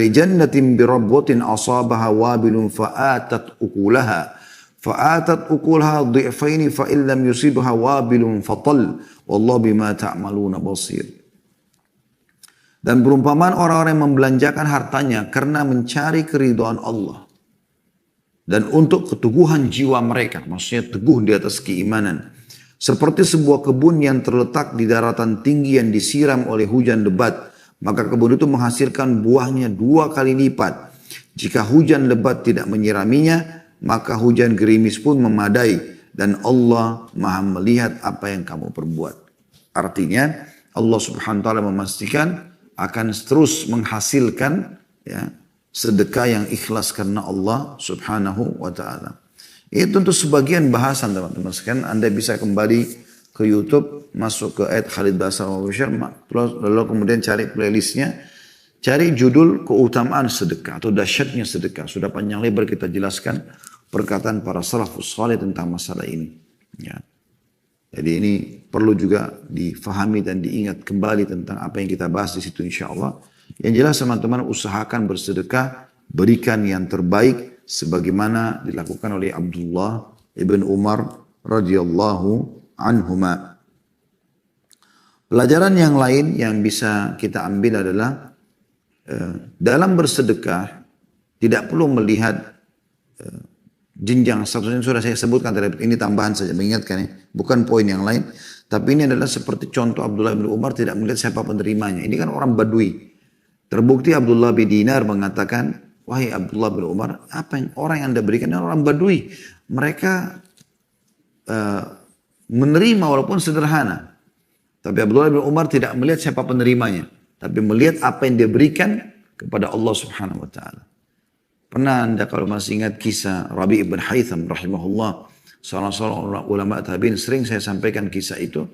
jannatin birabwatin asabaha wabilun fa'atat ukulaha dhi'faini fa illam yusibha wabilun fatal wallahu bima ta'maluna basir." Dan perumpamaan orang-orang yang membelanjakan hartanya karena mencari keridhaan Allah. Dan untuk keteguhan jiwa mereka, maksudnya teguh di atas keimanan. Seperti sebuah kebun yang terletak di daratan tinggi yang disiram oleh hujan lebat. Maka kebun itu menghasilkan buahnya 2 kali lipat. Jika hujan lebat tidak menyiraminya, maka hujan gerimis pun memadai. Dan Allah maha melihat apa yang kamu perbuat. Artinya Allah subhanahu wa ta'ala memastikan akan terus menghasilkan ya, sedekah yang ikhlas karena Allah subhanahu wa ta'ala. Itu untuk sebagian bahasan teman-teman sekalian. Anda bisa kembali ke YouTube, masuk ke Khalid Basar lalu kemudian cari playlistnya. Cari judul keutamaan sedekah atau dahsyatnya sedekah. Sudah panjang lebar kita jelaskan perkataan para salafus saleh tentang masalah ini. Ya. Jadi ini perlu juga difahami dan diingat kembali tentang apa yang kita bahas di situ insya Allah. Yang jelas teman-teman usahakan bersedekah, berikan yang terbaik sebagaimana dilakukan oleh Abdullah ibn Umar radhiyallahu anhuma. Pelajaran yang lain yang bisa kita ambil adalah dalam bersedekah tidak perlu melihat jenjang statusnya sudah saya sebutkan tadi, ini tambahan saja mengingatkan ya, bukan poin yang lain. Tapi ini adalah seperti contoh Abdullah bin Umar tidak melihat siapa penerimanya. Ini kan orang Badui. Terbukti Abdullah bin Dinar mengatakan, wahai Abdullah bin Umar, apa yang orang yang Anda berikan adalah orang Badui. Mereka menerima walaupun sederhana. Tapi Abdullah bin Umar tidak melihat siapa penerimanya, tapi melihat apa yang dia berikan kepada Allah Subhanahu wa taala. Pernah Anda kalau masih ingat kisah Rabi' ibn Haytham rahimahullah, seorang ulama tabi'in, sering saya sampaikan kisah itu.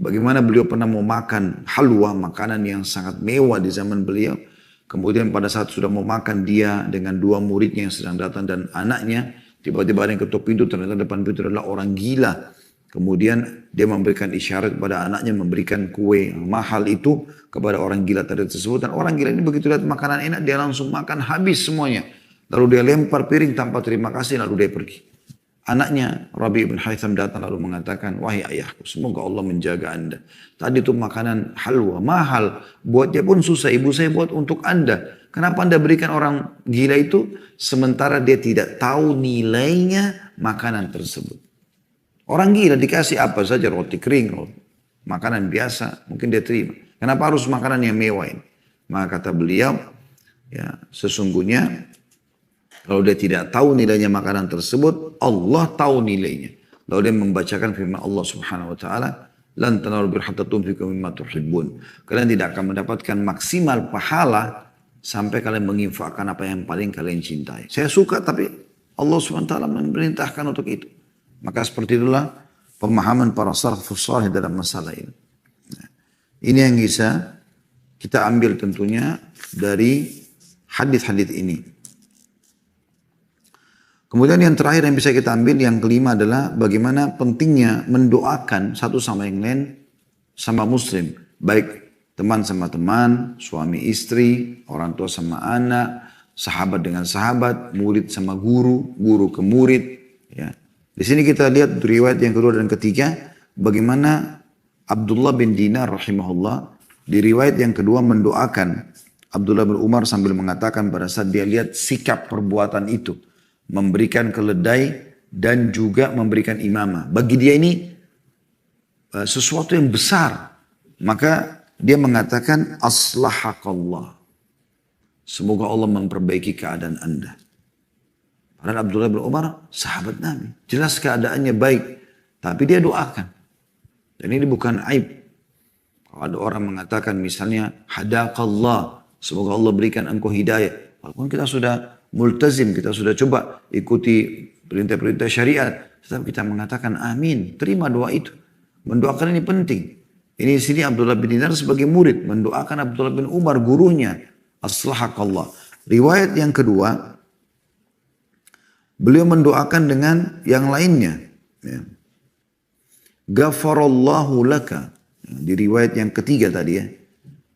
Bagaimana beliau pernah mau makan halwa, makanan yang sangat mewah di zaman beliau. Kemudian pada saat sudah mau makan, dia dengan dua muridnya yang sedang datang dan anaknya, tiba-tiba ada yang ketuk pintu, ternyata depan pintu adalah orang gila. Kemudian dia memberikan isyarat kepada anaknya, memberikan kue mahal itu kepada orang gila tadi tersebut. Dan orang gila ini begitu lihat makanan enak, dia langsung makan habis semuanya. Lalu dia lempar piring tanpa terima kasih, lalu dia pergi. Anaknya Rabi' bin Haytham datang lalu mengatakan, wahai ayahku, semoga Allah menjaga anda. Tadi itu makanan halwa, mahal. Buatnya pun susah, ibu saya buat untuk anda. Kenapa anda berikan orang gila itu? Sementara dia tidak tahu nilainya makanan tersebut. Orang gila dikasih apa saja, roti kering, makanan biasa, mungkin dia terima. Kenapa harus makanan yang mewah ini? Maka kata beliau, ya sesungguhnya kalau dia tidak tahu nilainya makanan tersebut, Allah tahu nilainya. Lalu dia membacakan firman Allah Subhanahu wa taala, "Lan tanalul birra hatta tunfiqu mimma tuhibbun." Kalian tidak akan mendapatkan maksimal pahala sampai kalian menginfakkan apa yang paling kalian cintai. Saya suka tapi Allah Subhanahu wa taala memerintahkan untuk itu. Maka seperti itulah pemahaman para salafus salih dalam masalah ini. Nah, ini yang bisa kita ambil tentunya dari hadis-hadis ini. Kemudian yang terakhir yang bisa kita ambil, yang kelima adalah bagaimana pentingnya mendoakan satu sama yang lain sama muslim. Baik teman sama teman, suami istri, orang tua sama anak, sahabat dengan sahabat, murid sama guru, guru ke murid. Ya. Di sini kita lihat riwayat yang kedua dan ketiga, bagaimana Abdullah bin Dinar rahimahullah di riwayat yang kedua mendoakan Abdullah bin Umar sambil mengatakan pada saat dia lihat sikap perbuatan itu, memberikan keledai dan juga memberikan imamah. Bagi dia ini sesuatu yang besar. Maka dia mengatakan, aslahakallah. Semoga Allah memperbaiki keadaan anda. Padahal Abdullah bin Umar sahabat Nabi. Jelas keadaannya baik. Tapi dia doakan. Dan ini bukan aib. Kalau ada orang mengatakan misalnya, hadakallah. Semoga Allah berikan engkau hidayah. Walaupun kita sudah multazim, kita sudah coba ikuti perintah-perintah syariat, tetap kita mengatakan amin, terima doa itu. Mendoakan ini penting. Ini di sini Abdullah bin Dinar sebagai murid mendoakan Abdullah bin Umar gurunya, aslahakallah. Riwayat yang kedua, beliau mendoakan dengan yang lainnya. Ya. Ghafarallahu laka. Di riwayat yang ketiga tadi ya,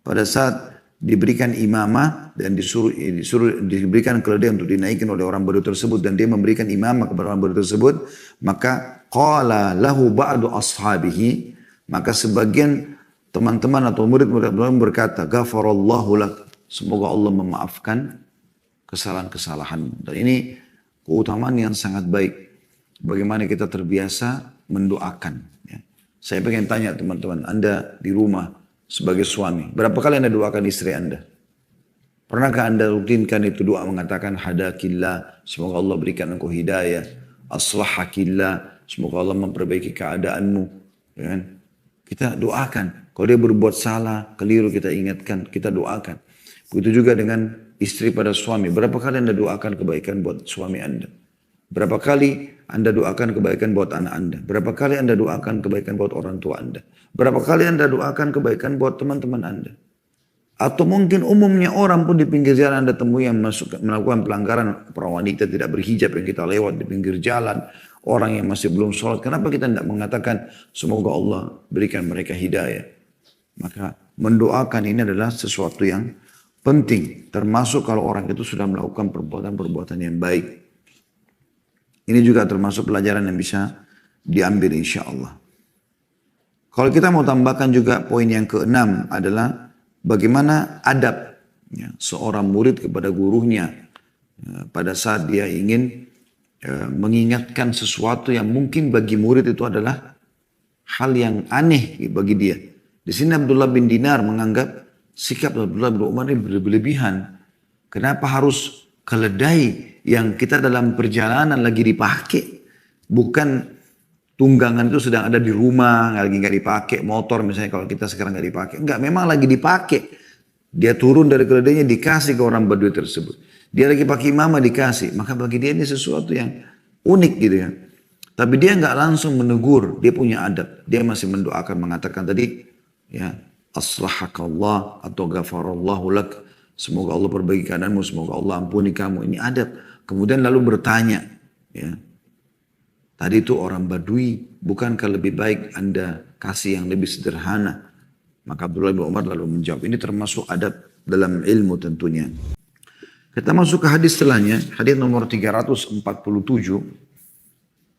pada saat diberikan imamah dan diberikan keledai untuk dinaikin oleh orang Badui tersebut dan dia memberikan imamah kepada orang Badui tersebut, maka qala lahu ba'du ashabihi, maka sebagian teman-teman atau murid-murid berkata, ghafarallahu lak, semoga Allah memaafkan kesalahan-kesalahan. Dan ini keutamaan yang sangat baik. Bagaimana kita terbiasa mendoakan. Ya. Saya pengen tanya teman-teman, Anda di rumah sebagai suami, berapa kali Anda doakan istri Anda? Pernahkah Anda rutinkan itu doa mengatakan hadakillah, semoga Allah berikan engkau hidayah, aslahakillah, semoga Allah memperbaiki keadaanmu. Ya kan? Kita doakan. Kalau dia berbuat salah, keliru kita ingatkan, kita doakan. Begitu juga dengan istri pada suami. Berapa kali Anda doakan kebaikan buat suami Anda? Berapa kali Anda doakan kebaikan buat anak Anda? Berapa kali Anda doakan kebaikan buat orang tua Anda? Berapa kali Anda doakan kebaikan buat teman-teman Anda? Atau mungkin umumnya orang pun di pinggir jalan Anda temui yang melakukan pelanggaran, para wanita tidak berhijab yang kita lewat di pinggir jalan, orang yang masih belum sholat. Kenapa kita tidak mengatakan semoga Allah berikan mereka hidayah? Maka mendoakan ini adalah sesuatu yang penting. Termasuk kalau orang itu sudah melakukan perbuatan-perbuatan yang baik. Ini juga termasuk pelajaran yang bisa diambil insya Allah. Kalau kita mau tambahkan juga poin yang keenam adalah bagaimana adab ya, seorang murid kepada gurunya pada saat dia ingin mengingatkan sesuatu yang mungkin bagi murid itu adalah hal yang aneh bagi dia. Di sini Abdullah bin Dinar menganggap sikap Abdullah bin Umar ini berlebihan. Kenapa harus keledai yang kita dalam perjalanan lagi dipakai? Bukan tunggangan itu sedang ada di rumah, lagi nggak dipakai, motor misalnya kalau kita sekarang nggak dipakai. Enggak, memang lagi dipakai. Dia turun dari keledainya dikasih ke orang Badui tersebut. Dia lagi pakai imamah dikasih. Maka bagi dia ini sesuatu yang unik gitu ya. Tapi dia nggak langsung menegur, dia punya adab. Dia masih mendoakan, mengatakan tadi, ya, aslahakallah atau ghafarallahu lak. Semoga Allah perbaiki keadaanmu, semoga Allah ampuni kamu. Ini adab. Kemudian lalu bertanya, ya. Tadi itu orang Badui, bukankah lebih baik Anda kasih yang lebih sederhana? Maka Abdullah bin Umar lalu menjawab, ini termasuk adab dalam ilmu tentunya. Kita masuk ke hadis setelahnya, hadis nomor 347.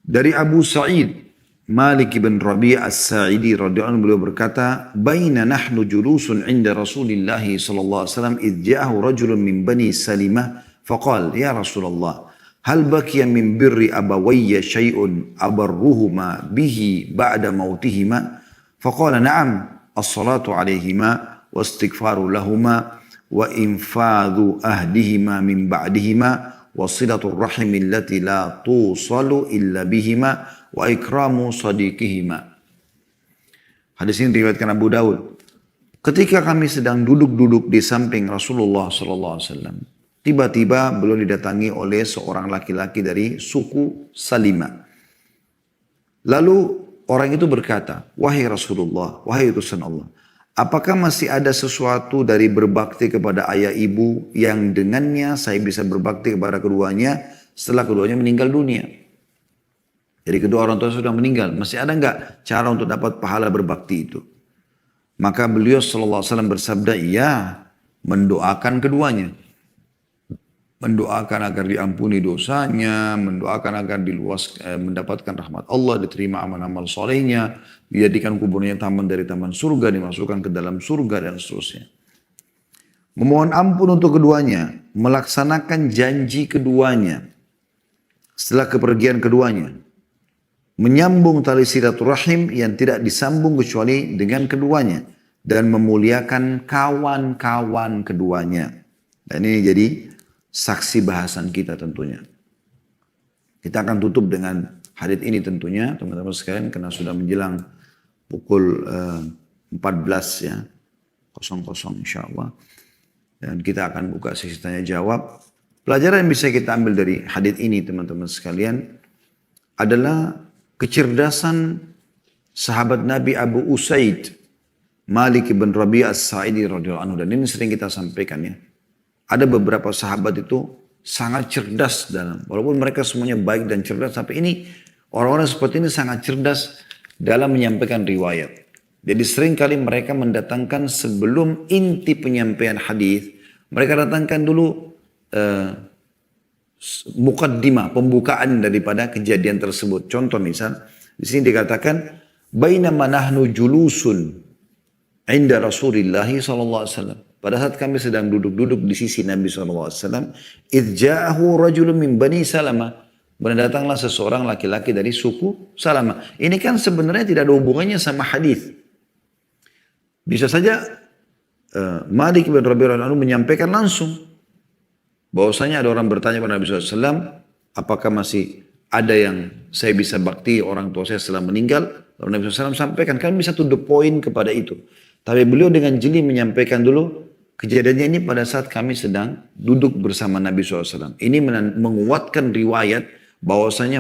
Dari Abu Sa'id, Malik bin Rabi' as-Sa'idi radhiyallahu anhu, beliau berkata, "Baina nahnu julusun 'inda Rasulillah sallallahu alaihi wasallam idh ja'ahu rajulun min Bani Salimah faqala, ya Rasulullah, hal baqiya min birri abawayya syai'un abarruhuma bihi ba'da mautihima?" Faqala, "Na'am, as-salatu 'alaihima wa istighfaru lahuma wa infadhu ahdihima min ba'dihima wa silatul rahim allati la tusalu illa bihima wa ikramu sadiqihima." Hadis ini diriwayatkan Abu Daud. Ketika kami sedang duduk-duduk di samping Rasulullah SAW, tiba-tiba beliau didatangi oleh seorang laki-laki dari suku Salimah. Lalu orang itu berkata, "Wahai Rasulullah, wahai utusan Allah, apakah masih ada sesuatu dari berbakti kepada ayah ibu yang dengannya saya bisa berbakti kepada keduanya setelah keduanya meninggal dunia?" Jadi kedua orang tua sudah meninggal, masih ada enggak cara untuk dapat pahala berbakti itu? Maka beliau sallallahu alaihi wasallam bersabda, "Ya, mendoakan keduanya. Mendoakan agar diampuni dosanya, mendoakan agar mendapatkan rahmat Allah, diterima amal-amal solehnya, dijadikan kuburnya taman dari taman surga, dimasukkan ke dalam surga dan seterusnya. Memohon ampun untuk keduanya, melaksanakan janji keduanya setelah kepergian keduanya, menyambung tali silaturahim yang tidak disambung kecuali dengan keduanya, dan memuliakan kawan-kawan keduanya." Dan ini jadi saksi bahasan kita tentunya. Kita akan tutup dengan hadits ini tentunya teman-teman sekalian, karena sudah menjelang pukul 14 ya, 00 insya Allah. Dan kita akan buka sesi tanya jawab. Pelajaran yang bisa kita ambil dari hadits ini teman-teman sekalian adalah kecerdasan sahabat Nabi Abu Usaid Malik bin Rabi' as-Sa'idi radhiyallahu anhu. Dan ini sering kita sampaikan ya. Ada beberapa sahabat itu sangat cerdas walaupun mereka semuanya baik dan cerdas, tapi ini orang-orang seperti ini sangat cerdas dalam menyampaikan riwayat. Jadi sering kali mereka mendatangkan sebelum inti penyampaian hadis, mereka datangkan dulu muqaddimah, pembukaan daripada kejadian tersebut. Contoh misal, di sini dikatakan, "Bainama nahnu julusun 'inda Rasulillah sallallahu alaihi wasallam." Pada saat kami sedang duduk-duduk di sisi Nabi SAW, idh ja'ahu rajulun min Bani Salamah, mendatanglah seseorang laki-laki dari suku Salamah. Ini kan sebenarnya tidak ada hubungannya sama hadis. Bisa saja Malik bin Rabi'ah menyampaikan langsung bahwasanya ada orang bertanya kepada Nabi SAW, apakah masih ada yang saya bisa bakti orang tua saya setelah meninggal? Lalu Nabi SAW sampaikan, kami bisa to the point kepada itu. Tapi beliau dengan jeli menyampaikan dulu, kejadiannya ini pada saat kami sedang duduk bersama Nabi SAW. Ini menguatkan riwayat bahwasanya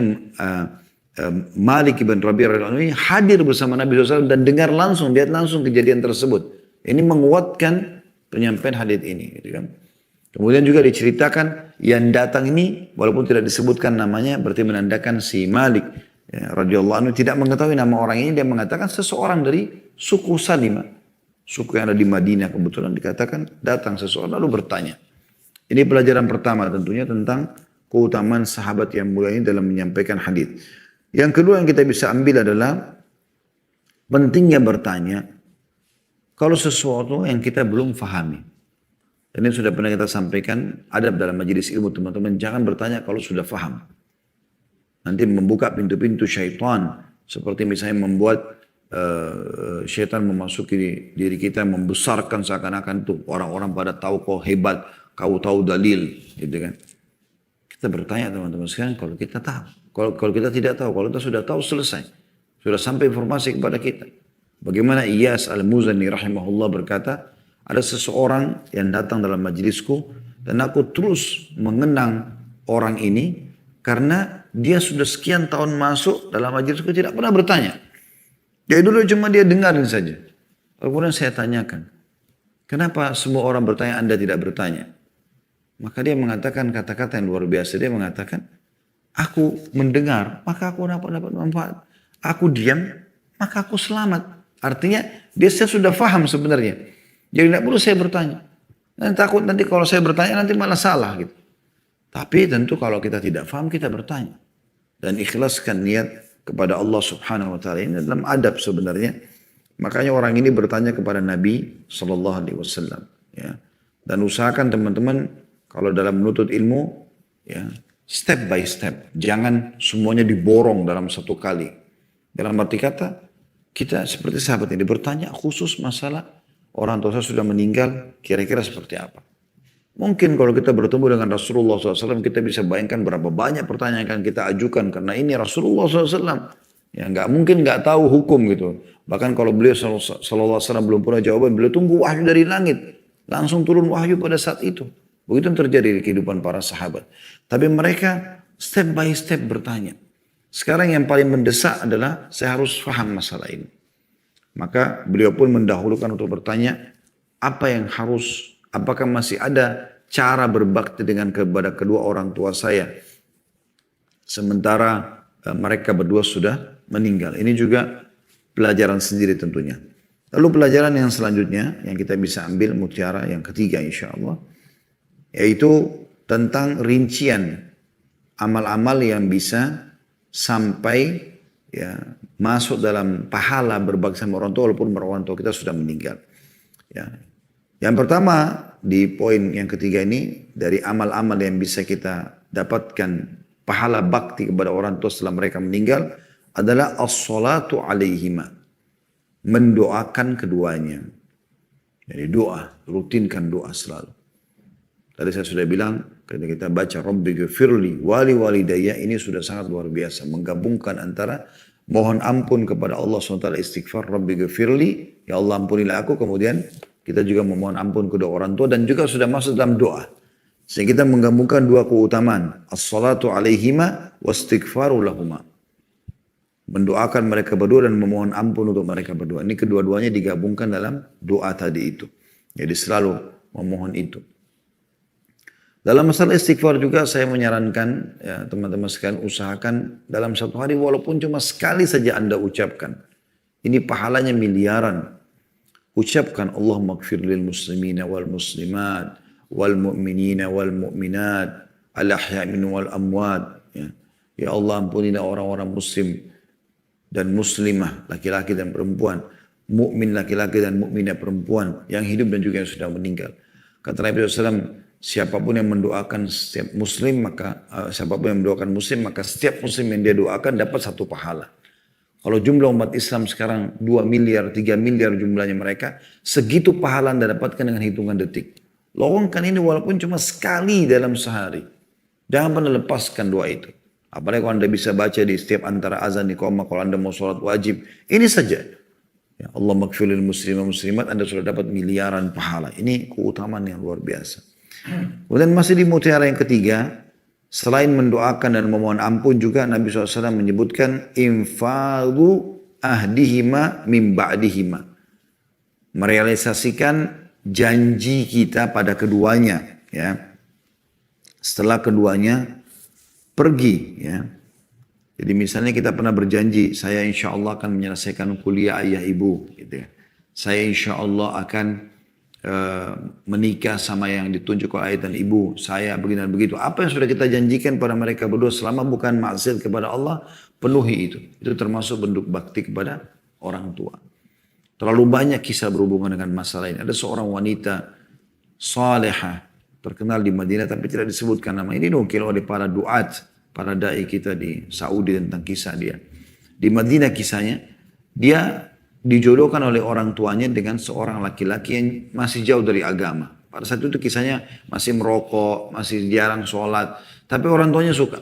Malik bin Rabi'ah ini hadir bersama Nabi SAW dan dengar langsung, lihat langsung kejadian tersebut. Ini menguatkan penyampaian hadits ini. Gitu kan. Kemudian juga diceritakan yang datang ini, walaupun tidak disebutkan namanya, berarti menandakan si Malik ya, radhiyallahu anhu tidak mengetahui nama orang ini. Dia mengatakan seseorang dari suku Salimah. Suku yang ada di Madinah, kebetulan dikatakan datang seseorang lalu bertanya. Ini pelajaran pertama tentunya tentang keutamaan sahabat yang mulia ini dalam menyampaikan hadis. Yang kedua yang kita bisa ambil adalah pentingnya bertanya kalau sesuatu yang kita belum fahami. Dan ini sudah pernah kita sampaikan, adab dalam majelis ilmu teman-teman, jangan bertanya kalau sudah faham. Nanti membuka pintu-pintu syaitan, seperti misalnya membuat syaitan memasuki diri kita, membesarkan seakan-akan tuh orang-orang pada tahu kau hebat, kau tahu dalil, gitu kan. Kita bertanya teman-teman sekalian kalau kita tahu, kalau kita tidak tahu, kalau kita sudah tahu selesai. Sudah sampai informasi kepada kita. Bagaimana Iyas al-Muzani rahimahullah berkata, ada seseorang yang datang dalam majelisku dan aku terus mengenang orang ini karena dia sudah sekian tahun masuk dalam majelisku tidak pernah bertanya. Dari dulu cuma dia dengarin saja. Kemudian saya tanyakan, kenapa semua orang bertanya Anda tidak bertanya? Maka dia mengatakan kata-kata yang luar biasa. Dia mengatakan, aku mendengar, maka aku dapat manfaat. Aku diam, maka aku selamat. Artinya saya sudah faham sebenarnya. Jadi tidak perlu saya bertanya. Dan takut nanti kalau saya bertanya nanti malah salah gitu. Tapi tentu kalau kita tidak faham kita bertanya. Dan ikhlaskan niat kepada Allah subhanahu wa ta'ala. Ini dalam adab sebenarnya. Makanya orang ini bertanya kepada Nabi sallallahu alaihi wasallam. Ya. Dan usahakan teman-teman kalau dalam menuntut ilmu, ya, step by step. Jangan semuanya diborong dalam satu kali. Dalam arti kata, kita seperti sahabat ini bertanya khusus masalah orang tua saya sudah meninggal, kira-kira seperti apa. Mungkin kalau kita bertemu dengan Rasulullah SAW, kita bisa bayangkan berapa banyak pertanyaan yang akan kita ajukan. Karena ini Rasulullah SAW. Ya, nggak mungkin nggak tahu hukum gitu. Bahkan kalau beliau SAW belum punya jawaban, beliau tunggu wahyu dari langit. Langsung turun wahyu pada saat itu. Begitu yang terjadi di kehidupan para sahabat. Tapi mereka step by step bertanya. Sekarang yang paling mendesak adalah saya harus faham masalah ini. Maka beliau pun mendahulukan untuk bertanya, apakah masih ada cara berbakti kepada kedua orang tua saya. Sementara mereka berdua sudah meninggal. Ini juga pelajaran sendiri tentunya. Lalu pelajaran yang selanjutnya yang kita bisa ambil mutiara yang ketiga insya Allah. Yaitu tentang rincian amal-amal yang bisa sampai ya masuk dalam pahala berbakti sama orang tua walaupun orang tua kita sudah meninggal. Ya. Yang pertama di poin yang ketiga ini dari amal-amal yang bisa kita dapatkan pahala bakti kepada orang tua setelah mereka meninggal adalah as-salatu alaihima. Mendoakan keduanya. Jadi doa, rutinkan doa selalu. Tadi saya sudah bilang, ketika kita baca Rabbi ghafirli wali walidayya, ini sudah sangat luar biasa. Menggabungkan antara mohon ampun kepada Allah SWT istighfar, Rabbi ghafirli, ya Allah ampunilah aku, kemudian kita juga memohon ampun kedua orang tua dan juga sudah masuk dalam doa. Sehingga kita menggabungkan dua keutamaan. As-salatu alaihima wastighfaru lahuma. Mendoakan mereka berdua dan memohon ampun untuk mereka berdua. Ini kedua-duanya digabungkan dalam doa tadi itu. Jadi selalu memohon itu. Dalam masalah istighfar juga saya menyarankan ya teman-teman sekalian usahakan dalam satu hari walaupun cuma sekali saja Anda ucapkan. Ini pahalanya miliaran. Ucapkan Allahumma gfir lil muslimina wal muslimat wal mu'minina wal mu'minat al ahya' minhum wal amwat. Ya Allah ampunilah orang-orang muslim dan muslimah laki-laki dan perempuan, mukmin laki-laki dan mukminah perempuan yang hidup dan juga yang sudah meninggal. Kata Nabi SAW, siapapun yang mendoakan setiap muslim maka setiap muslim yang dia doakan dapat satu pahala. Kalau jumlah umat Islam sekarang 2 miliar, 3 miliar jumlahnya mereka, segitu pahala Anda dapatkan dengan hitungan detik. Lowongkan ini walaupun cuma sekali dalam sehari. Jangan pernah lepaskan doa itu. Apalagi kalau Anda bisa baca di setiap antara azan iqamah kalau Anda mau sholat wajib. Ini saja. Ya Allah maghfirlil muslimah muslimat, Anda sudah dapat miliaran pahala. Ini keutamaan yang luar biasa. Kemudian masih di mutiara yang ketiga, selain mendoakan dan memohon ampun juga Nabi SAW menyebutkan infadu ahdihima min ba'dihima. Merealisasikan janji kita pada keduanya. Ya. Setelah keduanya pergi. Ya. Jadi misalnya kita pernah berjanji, saya insya Allah akan menyelesaikan kuliah ayah ibu. Gitu ya. Saya insya Allah akan menikah sama yang ditunjuk oleh ayah dan ibu. Saya begini dan begitu. Apa yang sudah kita janjikan pada mereka berdua selama bukan maksiat kepada Allah, penuhi itu. Itu termasuk bentuk bakti kepada orang tua. Terlalu banyak kisah berhubungan dengan masalah ini. Ada seorang wanita salihah terkenal di Madinah tapi tidak disebutkan nama. Ini nukil oleh para duat, para da'i kita di Saudi tentang kisah dia. Di Madinah kisahnya, dia dijodohkan oleh orang tuanya dengan seorang laki-laki yang masih jauh dari agama. Pada saat itu kisahnya masih merokok, masih jarang sholat. Tapi orang tuanya suka.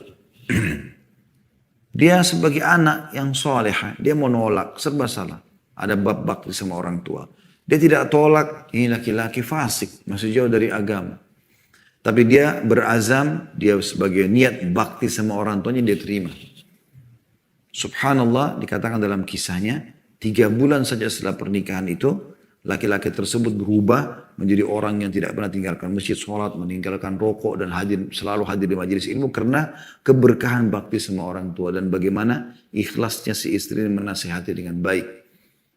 Dia sebagai anak yang soleh, dia mau nolak, serba salah. Ada bab bakti sama orang tua. Dia tidak tolak, ini laki-laki fasik, masih jauh dari agama. Tapi dia berazam, dia sebagai niat bakti sama orang tuanya, dia terima. Subhanallah, dikatakan dalam kisahnya, 3 bulan saja setelah pernikahan itu, laki-laki tersebut berubah menjadi orang yang tidak pernah tinggalkan masjid, sholat, meninggalkan rokok, dan selalu hadir di majelis ilmu karena keberkahan bakti sama orang tua dan bagaimana ikhlasnya si istri menasihati dengan baik.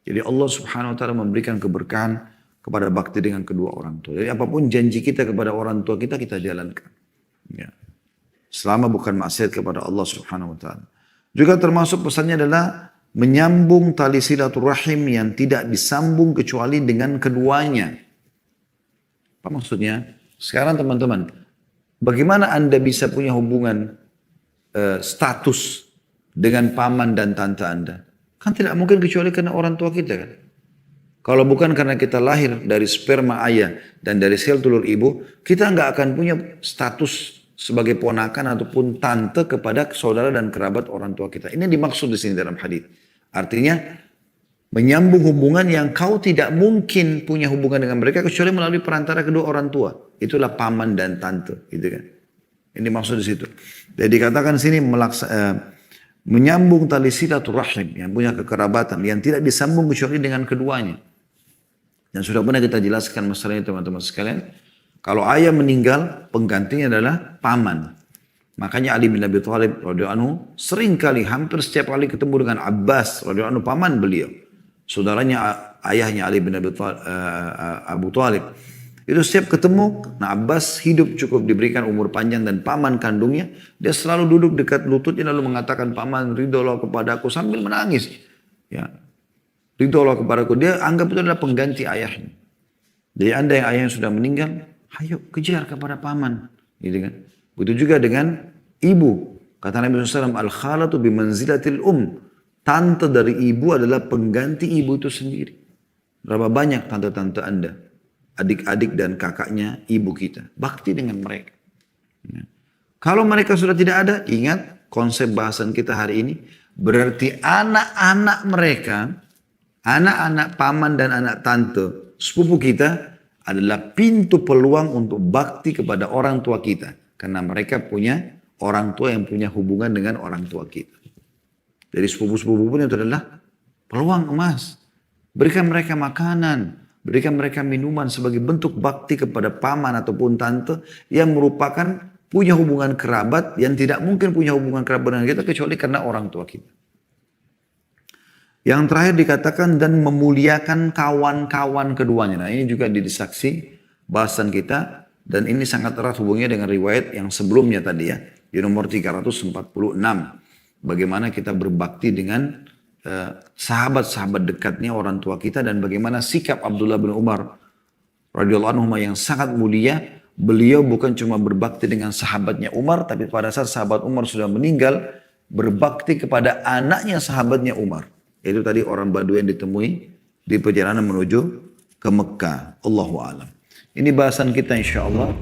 Jadi Allah Subhanahu wa taala memberikan keberkahan kepada bakti dengan kedua orang tua. Jadi apapun janji kita kepada orang tua kita, kita jalankan. Ya. Selama bukan maksiat kepada Allah Subhanahu wa taala. Juga termasuk pesannya adalah menyambung tali silaturahim yang tidak disambung kecuali dengan keduanya. Apa maksudnya? Sekarang teman-teman, bagaimana Anda bisa punya hubungan status dengan paman dan tante Anda? Kan tidak mungkin kecuali karena orang tua kita kan. Kalau bukan karena kita lahir dari sperma ayah dan dari sel telur ibu, kita nggak akan punya status sebagai ponakan ataupun tante kepada saudara dan kerabat orang tua kita. Ini dimaksud di sini dalam hadis. Artinya menyambung hubungan yang kau tidak mungkin punya hubungan dengan mereka kecuali melalui perantara kedua orang tua. Itulah paman dan tante, gitu kan. Ini maksud di situ. Jadi dikatakan di sini menyambung tali silaturahim yang punya kekerabatan yang tidak disambung kecuali dengan keduanya. Dan sudah pernah kita jelaskan masalah ini teman-teman sekalian. Kalau ayah meninggal, penggantinya adalah paman. Makanya Ali bin Abi Thalib radhiyallahu anhu sering kali, hampir setiap kali ketemu dengan Abbas radhiyallahu anhu, paman beliau. Saudaranya ayahnya Ali bin Abu Thalib. Itu setiap ketemu, nah Abbas hidup cukup diberikan umur panjang dan paman kandungnya, dia selalu duduk dekat lututnya lalu mengatakan, paman ridholah kepadaku sambil menangis. Ya. Ridholah kepadaku. Dia anggap itu adalah pengganti ayahnya. Jadi anda yang ayahnya sudah meninggal, ayo kejar kepada paman. Gitu kan. Begitu juga dengan ibu. Kata Nabi SAW, al-khalatu bimanzilatil Tante dari ibu adalah pengganti ibu itu sendiri. Berapa banyak tante-tante anda, adik-adik dan kakaknya ibu kita. Bakti dengan mereka. Ya. Kalau mereka sudah tidak ada, ingat konsep bahasan kita hari ini. Berarti anak-anak mereka, anak-anak paman dan anak tante, sepupu kita adalah pintu peluang untuk bakti kepada orang tua kita. Karena mereka punya orang tua yang punya hubungan dengan orang tua kita. Jadi sepupu-sepupu pun itu adalah peluang emas. Berikan mereka makanan, berikan mereka minuman sebagai bentuk bakti kepada paman ataupun tante yang merupakan punya hubungan kerabat yang tidak mungkin punya hubungan kerabat dengan kita kecuali karena orang tua kita. Yang terakhir dikatakan dan memuliakan kawan-kawan keduanya. Nah ini juga disaksi bahasan kita dan ini sangat erat hubungannya dengan riwayat yang sebelumnya tadi ya. Di nomor 346. Bagaimana kita berbakti dengan sahabat-sahabat dekatnya orang tua kita dan bagaimana sikap Abdullah bin Umar radhiyallahu anhu yang sangat mulia. Beliau bukan cuma berbakti dengan sahabatnya Umar, tapi pada saat sahabat Umar sudah meninggal, berbakti kepada anaknya sahabatnya Umar. Itu tadi orang Badui yang ditemui di perjalanan menuju ke Mekah. Allahu a'lam. Ini bahasan kita insya Allah.